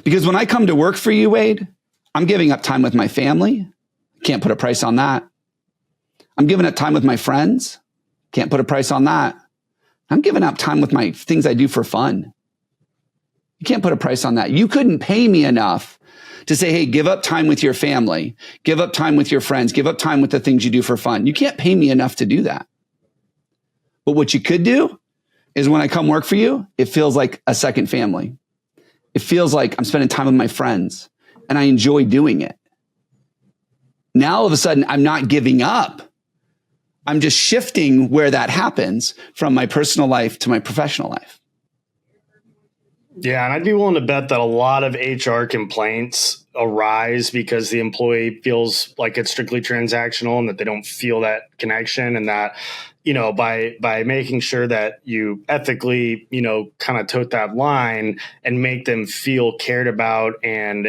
Because when I come to work for you, Wade, I'm giving up time with my family. Can't put a price on that. I'm giving up time with my friends. Can't put a price on that. I'm giving up time with my things I do for fun. You can't put a price on that. You couldn't pay me enough to say, hey, give up time with your family. Give up time with your friends. Give up time with the things you do for fun. You can't pay me enough to do that. But what you could do is when I come work for you, it feels like a second family. It feels like I'm spending time with my friends. And I enjoy doing it. Now, all of a sudden, I'm not giving up. I'm just shifting where that happens from my personal life to my professional life. Yeah, and I'd be willing to bet that a lot of HR complaints arise because the employee feels like it's strictly transactional and that they don't feel that connection, and that, by making sure that you ethically, kind of tote that line and make them feel cared about and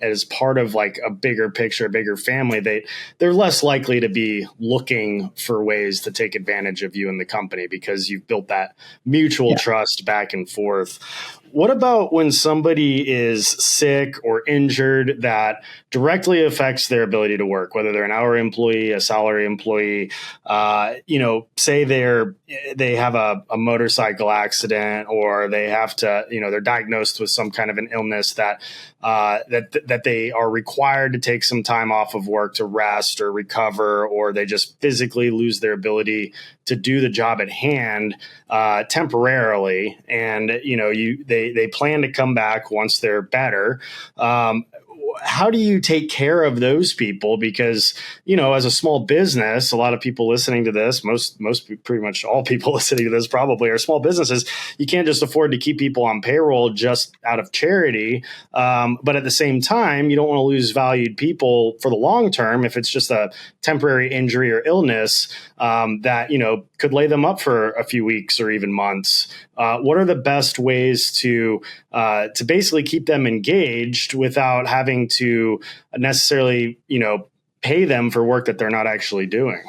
as part of like a bigger picture, a bigger family, they're less likely to be looking for ways to take advantage of you in the company because you've built that mutual trust back and forth. What about when somebody is sick or injured that directly affects their ability to work, whether they're an hourly employee, a salary employee, say they have a motorcycle accident, or they have to, they're diagnosed with some kind of an illness that they are required to take some time off of work to rest or recover, or they just physically lose their ability to do the job at hand temporarily, and they plan to come back once they're better. How do you take care of those people? Because, as a small business, a lot of people listening to this, most pretty much all people listening to this probably are small businesses. You can't just afford to keep people on payroll just out of charity. But at the same time, you don't want to lose valued people for the long term if it's just a temporary injury or illness that, could lay them up for a few weeks or even months. What are the best ways to basically keep them engaged without having to necessarily, pay them for work that they're not actually doing?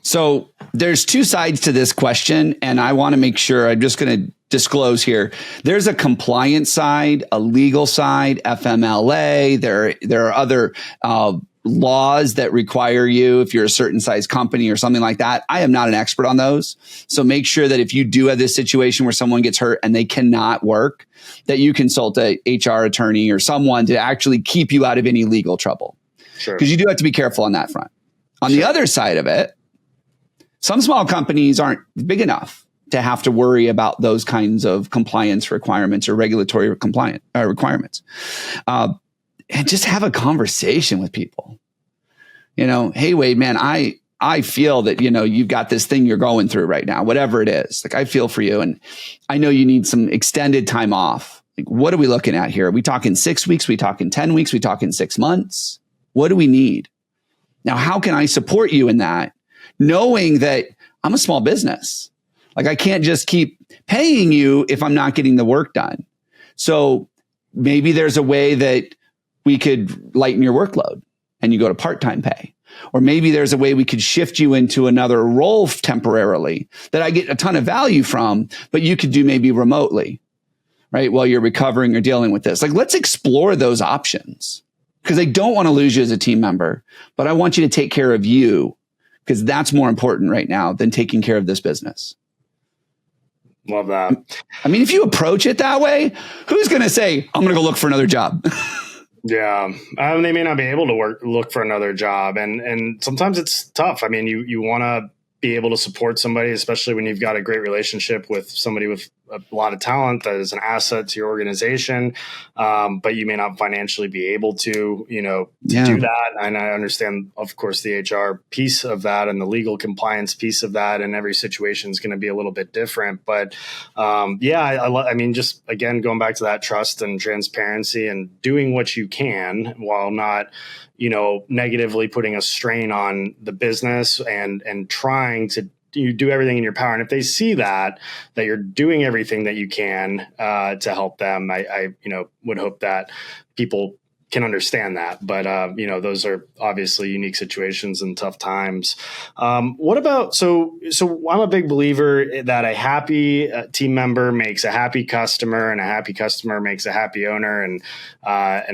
So there's two sides to this question, and I want to make sure I'm just going to disclose here. There's a compliance side, a legal side, FMLA. There are other laws that require you, if you're a certain size company or something like that. I am not an expert on those. So make sure that if you do have this situation where someone gets hurt and they cannot work, that you consult a HR attorney or someone to actually keep you out of any legal trouble. Sure. Because you do have to be careful on that front. On the other side of it, some small companies aren't big enough to have to worry about those kinds of compliance requirements or regulatory compliance requirements. And just have a conversation with people. Hey, Wade, man, I feel that, you've got this thing you're going through right now, whatever it is. Like, I feel for you. And I know you need some extended time off. Like, what are we looking at here? Are we talking 6 weeks? Are we talking 10 weeks? Are we talking 6 months? What do we need? Now, how can I support you in that? Knowing that I'm a small business. Like, I can't just keep paying you if I'm not getting the work done. So maybe there's a way that we could lighten your workload and you go to part-time pay. Or maybe there's a way we could shift you into another role temporarily that I get a ton of value from, but you could do maybe remotely, right? While you're recovering or dealing with this. Like, let's explore those options, because I don't want to lose you as a team member, but I want you to take care of you, because that's more important right now than taking care of this business. Love that. I mean, if you approach it that way, who's going to say, I'm going to go look for another job? Yeah. They may not be able to look for another job. And sometimes it's tough. I mean, you want to be able to support somebody, especially when you've got a great relationship with somebody with a lot of talent that is an asset to your organization. But you may not financially be able to, do that. And I understand, of course, the HR piece of that and the legal compliance piece of that. And every situation is going to be a little bit different. But I mean, just again, going back to that trust and transparency and doing what you can while not, negatively putting a strain on the business and trying to do everything in your power. And if they see that you're doing everything that you can to help them, I would hope that people can understand that. But, those are obviously unique situations and tough times. What about, so I'm a big believer that a happy team member makes a happy customer, and a happy customer makes a happy owner, and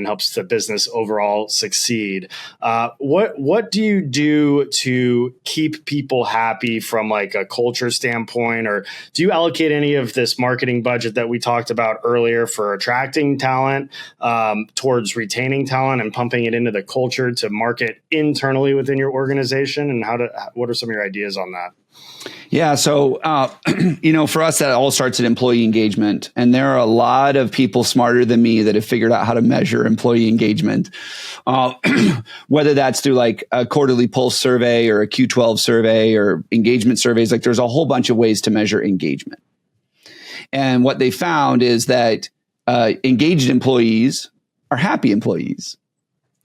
helps the business overall succeed. What do you do to keep people happy from like a culture standpoint, or do you allocate any of this marketing budget that we talked about earlier for attracting talent towards retaining talent and pumping it into the culture to market internally within your organization? And what are some of your ideas on that? Yeah. So, for us, that all starts at employee engagement. And there are a lot of people smarter than me that have figured out how to measure employee engagement, whether that's through like a quarterly pulse survey or a Q12 survey or engagement surveys. Like, there's a whole bunch of ways to measure engagement. And what they found is that engaged employees are happy employees.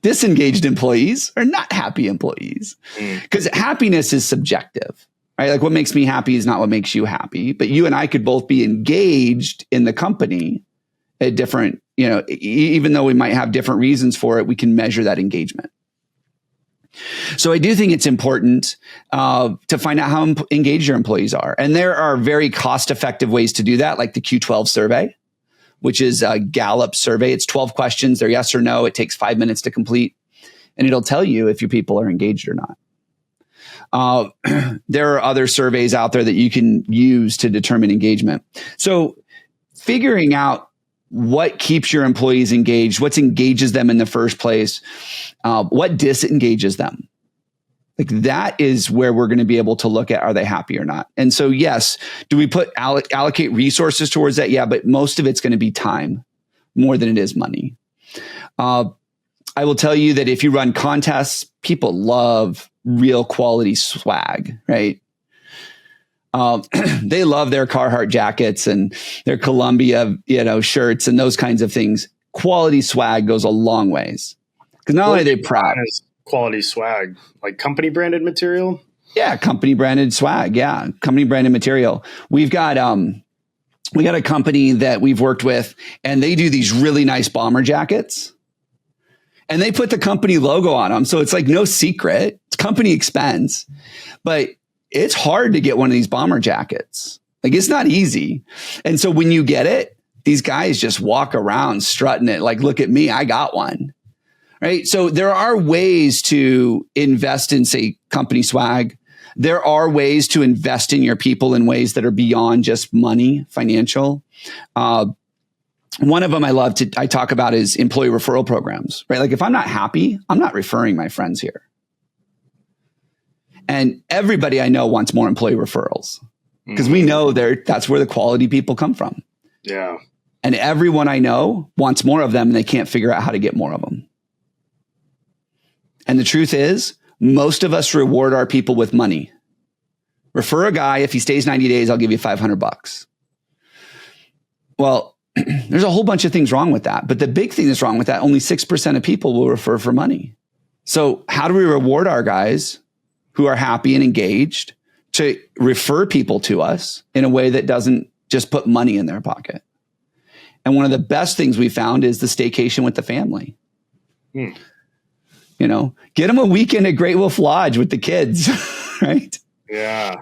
Disengaged employees are not happy employees, because happiness is subjective, right? Like, what makes me happy is not what makes you happy. But you and I could both be engaged in the company at different, even though we might have different reasons for it, we can measure that engagement. So I do think it's important to find out how engaged your employees are. And there are very cost-effective ways to do that, like the Q12 survey, which is a Gallup survey. It's 12 questions. They're yes or no. It takes 5 minutes to complete, and it'll tell you if your people are engaged or not. There are other surveys out there that you can use to determine engagement. So figuring out what keeps your employees engaged, what engages them in the first place, what disengages them. Like, that is where we're going to be able to look at, are they happy or not? And so, yes, do we allocate resources towards that? Yeah, but most of it's going to be time more than it is money. I will tell you that if you run contests, people love real quality swag, right? They love their Carhartt jackets and their Columbia, shirts and those kinds of things. Quality swag goes a long ways, because not only are they proud. Quality swag, like company branded material? Yeah, company branded swag. Yeah, company branded material. We got a company that we've worked with, and they do these really nice bomber jackets, and they put the company logo on them, so it's like no secret. It's company expense, but it's hard to get one of these bomber jackets. Like, it's not easy, and so when you get it, these guys just walk around strutting it. Like, look at me, I got one. Right. So there are ways to invest in, say, company swag. There are ways to invest in your people in ways that are beyond just money, financial. One of them I talk about is employee referral programs, right? Like, if I'm not happy, I'm not referring my friends here. And everybody I know wants more employee referrals because we know that's where the quality people come from. Yeah. And everyone I know wants more of them, and they can't figure out how to get more of them. And the truth is, most of us reward our people with money. Refer a guy. If he stays 90 days, I'll give you $500. Well, there's a whole bunch of things wrong with that. But the big thing that's wrong with that, only 6% of people will refer for money. So how do we reward our guys who are happy and engaged to refer people to us in a way that doesn't just put money in their pocket? And one of the best things we found is the staycation with the family. You know, get them a weekend at Great Wolf Lodge with the kids, right? Yeah.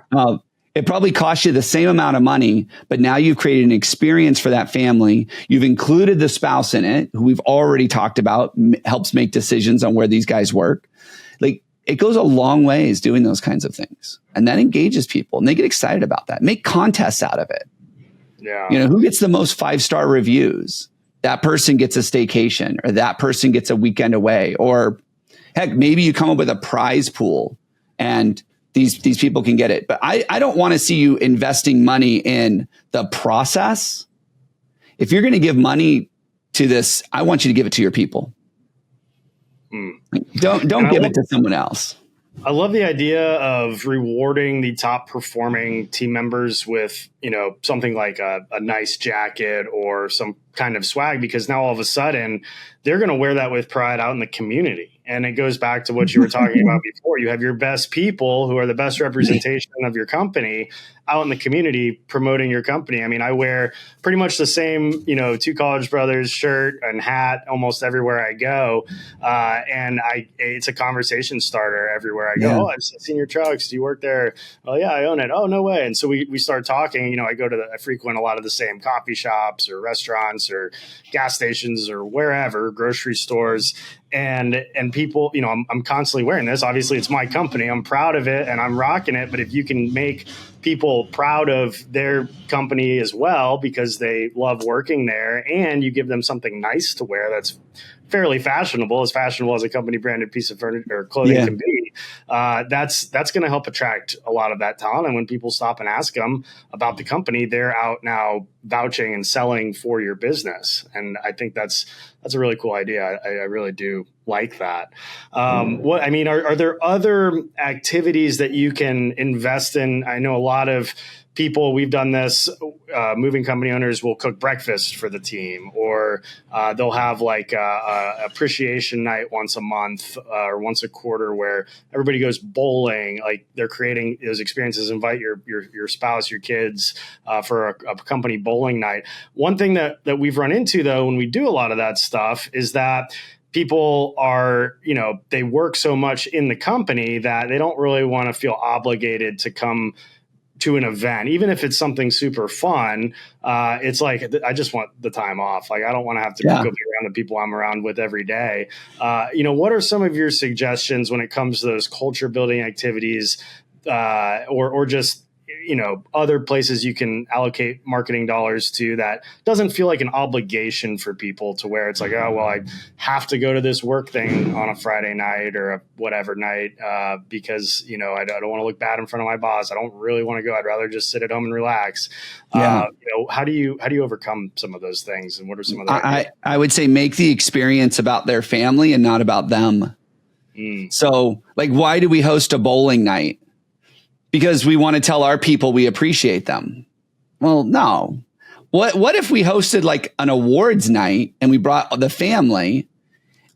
It probably costs you the same amount of money, but now you've created an experience for that family. You've included the spouse in it, who we've already talked about, helps make decisions on where these guys work. Like, it goes a long ways doing those kinds of things. And that engages people, and they get excited about that. Make contests out of it. Yeah. You know, who gets the most 5-star reviews? That person gets a staycation, or that person gets a weekend away, or heck, maybe you come up with a prize pool and these people can get it. But I don't want to see you investing money in the process. If you're going to give money to this, I want you to give it to your people. Don't give it to someone else. I love the idea of rewarding the top performing team members with, you know, something like a nice jacket or some kind of swag, because now all of a sudden they're going to wear that with pride out in the community. And it goes back to what you were talking about before. You have your best people who are the best representation of your company out in the community promoting your company. I mean, I wear pretty much the same, you know, Two College Brothers shirt and hat almost everywhere I go. And it's a conversation starter everywhere I go. Yeah. Oh, I've seen your trucks. Do you work there? Oh, yeah, I own it. Oh, no way. And so we start talking. You know, I frequent a lot of the same coffee shops or restaurants or gas stations or wherever, grocery stores. And people, you know, I'm constantly wearing this. Obviously, it's my company. I'm proud of it and I'm rocking it. But if you can make people proud of their company as well because they love working there, and you give them something nice to wear that's fairly fashionable as a company branded piece of furniture or clothing can be, that's going to help attract a lot of that talent. And when people stop and ask them about the company, they're out now vouching and selling for your business. And I think that's a really cool idea. I really do like that. Are there other activities that you can invest in? I know a lot of people, we've done this, moving company owners will cook breakfast for the team, or they'll have like a appreciation night once a month or once a quarter where everybody goes bowling. Like, they're creating those experiences. Invite your spouse, your kids for a company bowling night. One thing that we've run into, though, when we do a lot of that stuff is that people are, you know, they work so much in the company that they don't really want to feel obligated to come to an event, even if it's something super fun. It's like, I just want the time off. Like, I don't want to have to go be around the people I'm around with every day. You know, what are some of your suggestions when it comes to those culture building activities, or just, you know, other places you can allocate marketing dollars to that doesn't feel like an obligation for people, to where it's like, oh, well, I have to go to this work thing on a Friday night or a whatever night because, you know, I don't want to look bad in front of my boss. I don't really want to go. I'd rather just sit at home and relax. You know, how do you overcome some of those things, and what are some of the I would say make the experience about their family and not about them. So, like, why do we host a bowling night? Because we want to tell our people we appreciate them. Well, no. What if we hosted like an awards night and we brought the family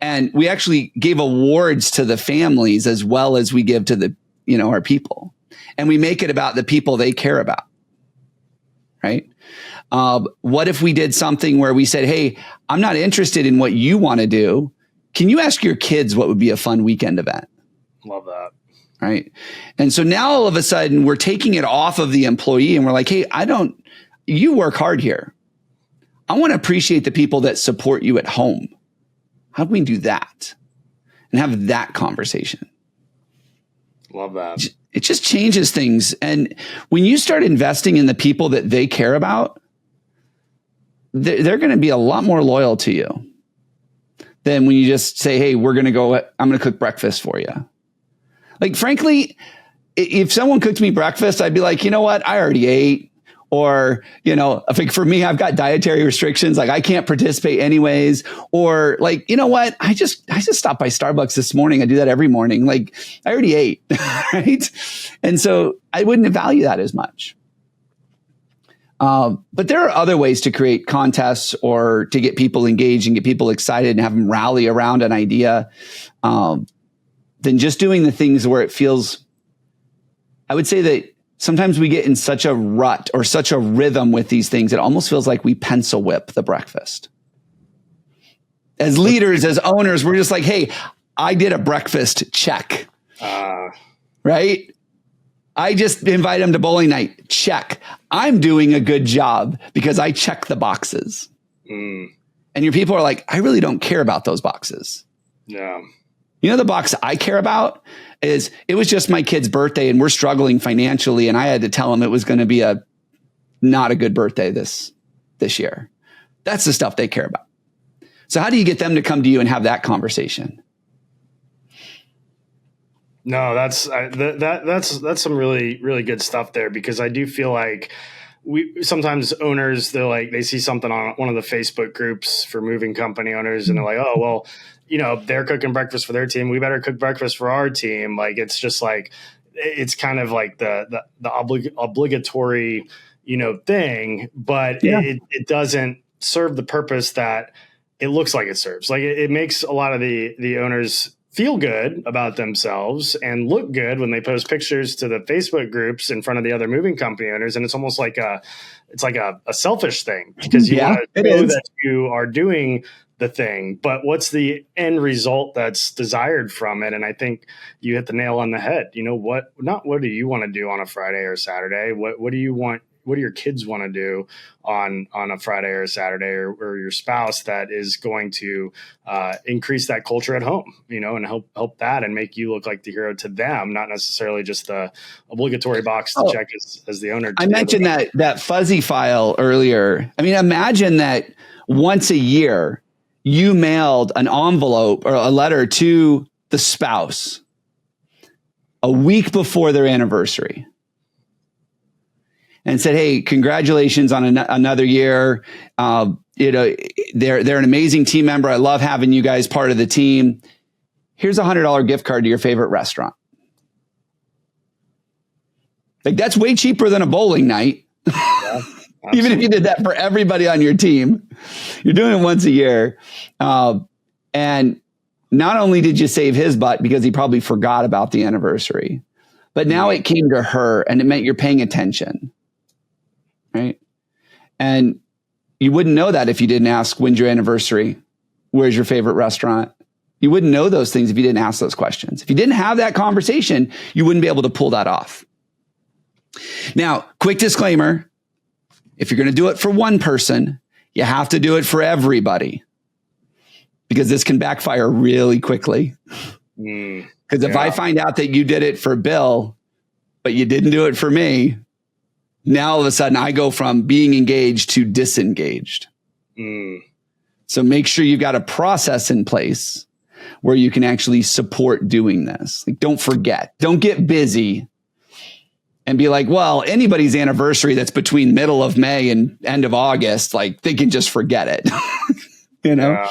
and we actually gave awards to the families as well as we give to our people, and we make it about the people they care about. Right. What if we did something where we said, hey, I'm not interested in what you want to do. Can you ask your kids what would be a fun weekend event? Love that. Right. And so now all of a sudden we're taking it off of the employee and we're like, hey, you work hard here. I want to appreciate the people that support you at home. How can we do that and have that conversation? Love that. It just changes things. And when you start investing in the people that they care about, they're going to be a lot more loyal to you than when you just say, hey, I'm going to cook breakfast for you. Like, frankly, if someone cooked me breakfast, I'd be like, you know what? I already ate. Or, I think for me, I've got dietary restrictions. Like, I can't participate anyways. Or like, you know what? I just stopped by Starbucks this morning. I do that every morning. Like, I already ate. Right. And so I wouldn't value that as much. But there are other ways to create contests or to get people engaged and get people excited and have them rally around an idea, than just doing the things where it feels, I would say that sometimes we get in such a rut or such a rhythm with these things. It almost feels like we pencil whip the breakfast. As leaders, as owners, we're just like, hey, I did a breakfast check. Right? I just invite them to bowling night. Check. I'm doing a good job because I check the boxes. And your people are like, I really don't care about those boxes. Yeah. The box I care about is it was just my kid's birthday and we're struggling financially. And I had to tell him it was going to be not a good birthday this year. That's the stuff they care about. So how do you get them to come to you and have that conversation? No, that's some really, really good stuff there, because I do feel like sometimes owners, they see something on one of the Facebook groups for moving company owners and they're like, oh, well, they're cooking breakfast for their team. We better cook breakfast for our team. Like, it's just like, it's kind of like the obligatory, thing, but it doesn't serve the purpose that it looks like it serves. Like, it makes a lot of the owners feel good about themselves and look good when they post pictures to the Facebook groups in front of the other moving company owners. And it's almost like a selfish thing, because you want to know that you are doing the thing, but what's the end result that's desired from it? And I think you hit the nail on the head. What do you want to do on a Friday or Saturday? What do you want? What do your kids want to do on a Friday or a Saturday, or your spouse, that is going to increase that culture at home, and help that and make you look like the hero to them, not necessarily just the obligatory box to check as the owner. I mentioned that fuzzy file earlier. I mean, imagine that once a year you mailed an envelope or a letter to the spouse a week before their anniversary and said, hey, congratulations on another year. They're an amazing team member. I love having you guys part of the team. Here's $100 gift card to your favorite restaurant. Like, that's way cheaper than a bowling night. Yeah, even if you did that for everybody on your team. You're doing it once a year. And not only did you save his butt because he probably forgot about the anniversary, but now it came to her and it meant you're paying attention. Right. And you wouldn't know that if you didn't ask, when's your anniversary? Where's your favorite restaurant? You wouldn't know those things if you didn't ask those questions. If you didn't have that conversation, you wouldn't be able to pull that off. Now, quick disclaimer. If you're going to do it for one person, you have to do it for everybody, because this can backfire really quickly. Because if I find out that you did it for Bill, but you didn't do it for me, now all of a sudden I go from being engaged to disengaged. So make sure you've got a process in place where you can actually support doing this. Like, don't forget, don't get busy and be like, well, anybody's anniversary that's between middle of May and end of August, like, they can just forget it. Yeah.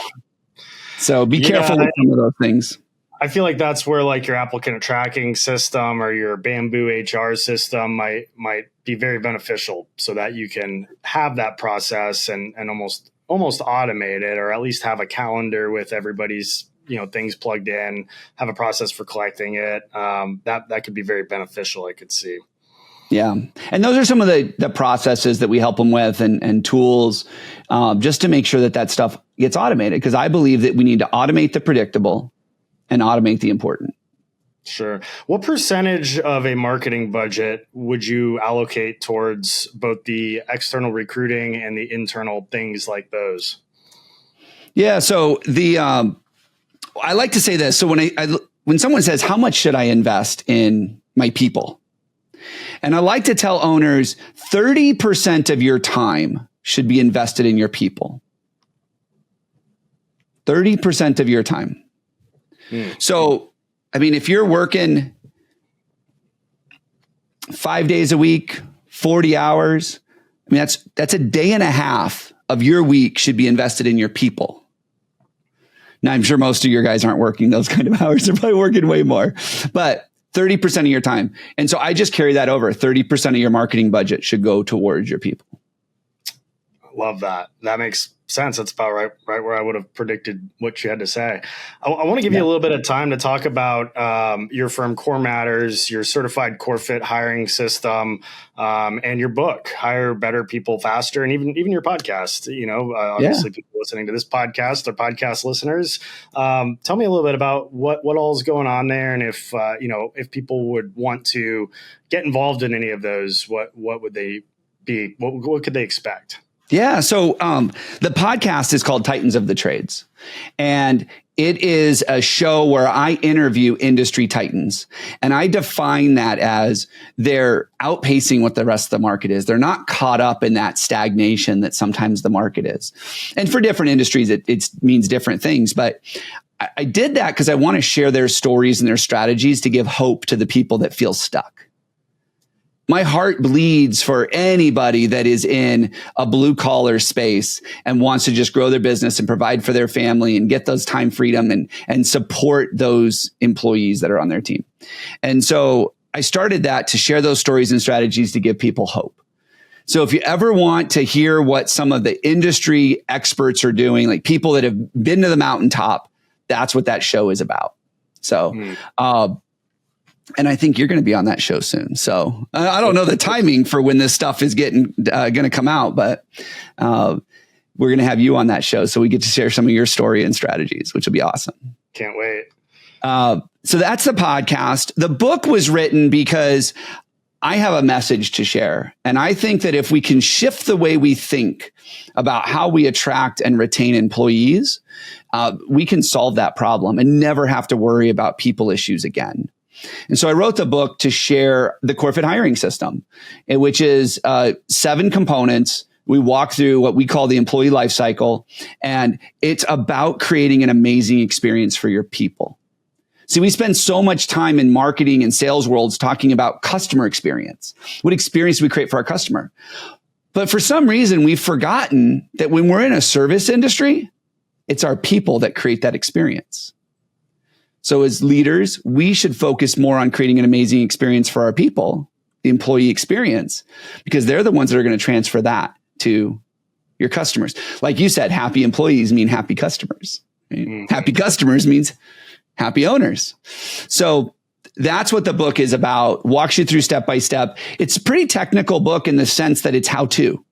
So be careful with some of those things. I feel like that's where, like, your applicant tracking system or your Bamboo HR system might be very beneficial, so that you can have that process and almost automate it, or at least have a calendar with everybody's things plugged in, have a process for collecting it. That could be very beneficial, I could see. Yeah. And those are some of the processes that we help them with and tools, just to make sure that stuff gets automated. Because I believe that we need to automate the predictable and automate the important. Sure. What percentage of a marketing budget would you allocate towards both the external recruiting and the internal things like those? Yeah. So I like to say this. So when someone says, how much should I invest in my people? And I like to tell owners 30% of your time should be invested in your people. 30% of your time. So, I mean, if you're working 5 days a week, 40 hours, I mean, that's a day and a half of your week should be invested in your people. Now, I'm sure most of your guys aren't working those kind of hours. They're probably working way more, but 30% of your time. And so I just carry that over. 30% of your marketing budget should go towards your people. Love that. That makes sense. That's about right where I would have predicted what you had to say. I want to give you a little bit of time to talk about your firm, Core Matters, your certified core fit hiring system, and your book, Hire Better People Faster, and even your podcast. Obviously, people listening to this podcast are podcast listeners. Tell me a little bit about what all is going on there, and if people would want to get involved in any of those, what would they be? What could they expect? Yeah. So the podcast is called Titans of the Trades. And it is a show where I interview industry titans. And I define that as they're outpacing what the rest of the market is. They're not caught up in that stagnation that sometimes the market is. And for different industries, it means different things. But I did that because I want to share their stories and their strategies to give hope to the people that feel stuck. My heart bleeds for anybody that is in a blue collar space and wants to just grow their business and provide for their family and get those time freedom and support those employees that are on their team. And so I started that to share those stories and strategies to give people hope. So if you ever want to hear what some of the industry experts are doing, like people that have been to the mountaintop, that's what that show is about. So, and I think you're going to be on that show soon. So I don't know the timing for when this stuff is going to come out, but we're going to have you on that show. So we get to share some of your story and strategies, which will be awesome. Can't wait. So that's the podcast. The book was written because I have a message to share. And I think that if we can shift the way we think about how we attract and retain employees, we can solve that problem and never have to worry about people issues again. And so I wrote the book to share the core fit hiring system, which is 7 components. We walk through what we call the employee life cycle, and it's about creating an amazing experience for your people. See, we spend so much time in marketing and sales worlds talking about customer experience. What experience do we create for our customer? But for some reason, we've forgotten that when we're in a service industry, it's our people that create that experience. So as leaders, we should focus more on creating an amazing experience for our people, the employee experience, because they're the ones that are going to transfer that to your customers. Like you said, happy employees mean happy customers. Right? Mm-hmm. Happy customers means happy owners. So that's what the book is about. Walks you through step by step. It's a pretty technical book in the sense that it's how to.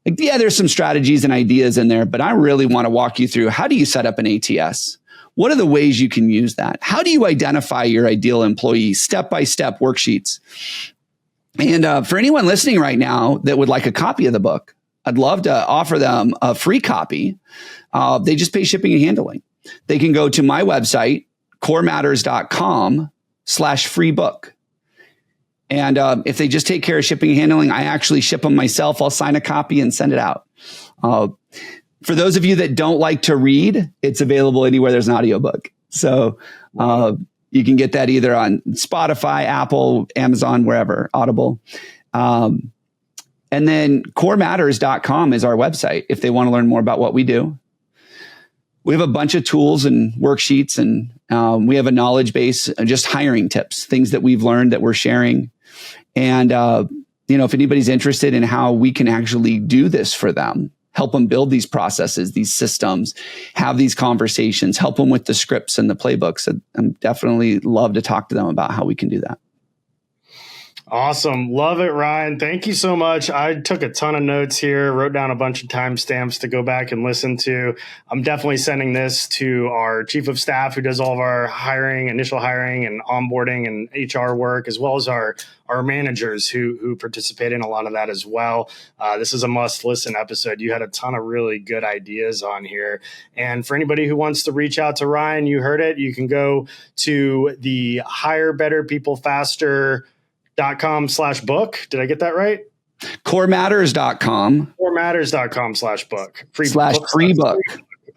Like, yeah, there's some strategies and ideas in there, but I really want to walk you through how do you set up an ATS? What are the ways you can use that? How do you identify your ideal employee? Step-by-step worksheets. And for anyone listening right now that would like a copy of the book, I'd love to offer them a free copy. They just pay shipping and handling. They can go to my website, corematters.com/free book. And if they just take care of shipping and handling, I actually ship them myself. I'll sign a copy and send it out. For those of you that don't like to read, it's available anywhere there's an audiobook. So you can get that either on Spotify, Apple, Amazon, wherever, Audible. And then corematters.com is our website if they want to learn more about what we do. We have a bunch of tools and worksheets, and we have a knowledge base, just hiring tips, things that we've learned that we're sharing. And, if anybody's interested in how we can actually do this for them, help them build these processes, these systems, have these conversations, help them with the scripts and the playbooks. I'm definitely love to talk to them about how we can do that. Awesome. Love it, Ryan. Thank you so much. I took a ton of notes here, wrote down a bunch of timestamps to go back and listen to. I'm definitely sending this to our chief of staff who does all of our hiring, initial hiring and onboarding and HR work, as well as our managers who participate in a lot of that as well. This is a must listen episode. You had a ton of really good ideas on here. And for anybody who wants to reach out to Ryan, you heard it. You can go to the Hire Better People Faster .com/book. Did I get that right? Corematters.com. Corematters.com/book. Free book.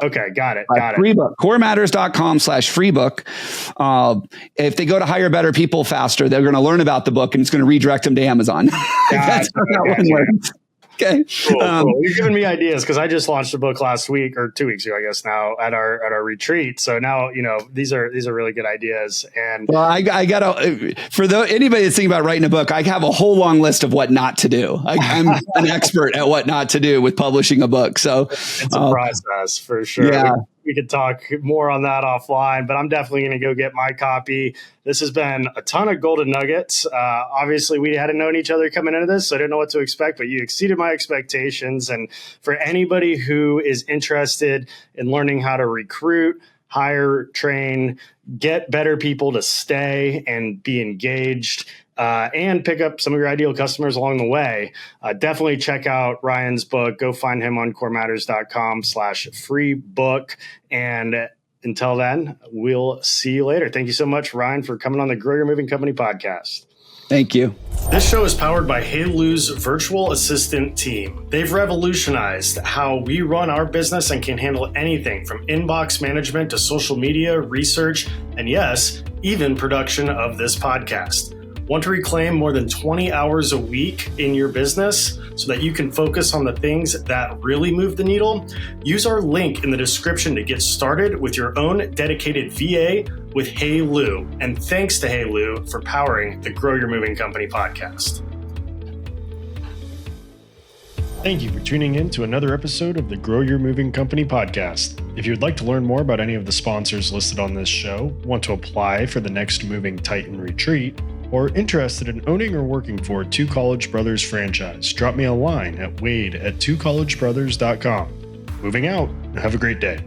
Okay, got it. Free book. Corematters.com/free book. If they go to Hire Better People Faster, they're going to learn about the book and it's going to redirect them to Amazon. That's how that one works. Okay. Cool. You're giving me ideas because I just launched a book last week or 2 weeks ago, I guess now at our retreat. So now, these are really good ideas. And well, I gotta, anybody that's thinking about writing a book, I have a whole long list of what not to do. I'm an expert at what not to do with publishing a book. So it's a process for sure. Yeah. We could talk more on that offline, but I'm definitely going to go get my copy. This has been a ton of golden nuggets. Obviously, we hadn't known each other coming into this, so I didn't know what to expect, but you exceeded my expectations. And for anybody who is interested in learning how to recruit, hire, train, get better people to stay and be engaged, and pick up some of your ideal customers along the way, definitely check out Ryan's book. Go find him on corematters.com/free book. And until then, we'll see you later. Thank you so much, Ryan, for coming on the Grow Your Moving Company podcast. Thank you. This show is powered by HeyLou's virtual assistant team. They've revolutionized how we run our business and can handle anything from inbox management to social media, research, and yes, even production of this podcast. Want to reclaim more than 20 hours a week in your business so that you can focus on the things that really move the needle? Use our link in the description to get started with your own dedicated VA with HeyLou. And thanks to HeyLou for powering the Grow Your Moving Company podcast. Thank you for tuning in to another episode of the Grow Your Moving Company podcast. If you would like to learn more about any of the sponsors listed on this show, want to apply for the next Moving Titan retreat, or interested in owning or working for Two College Brothers franchise, drop me a line at wade@twocollegebrothers.com. Moving out. Have a great day.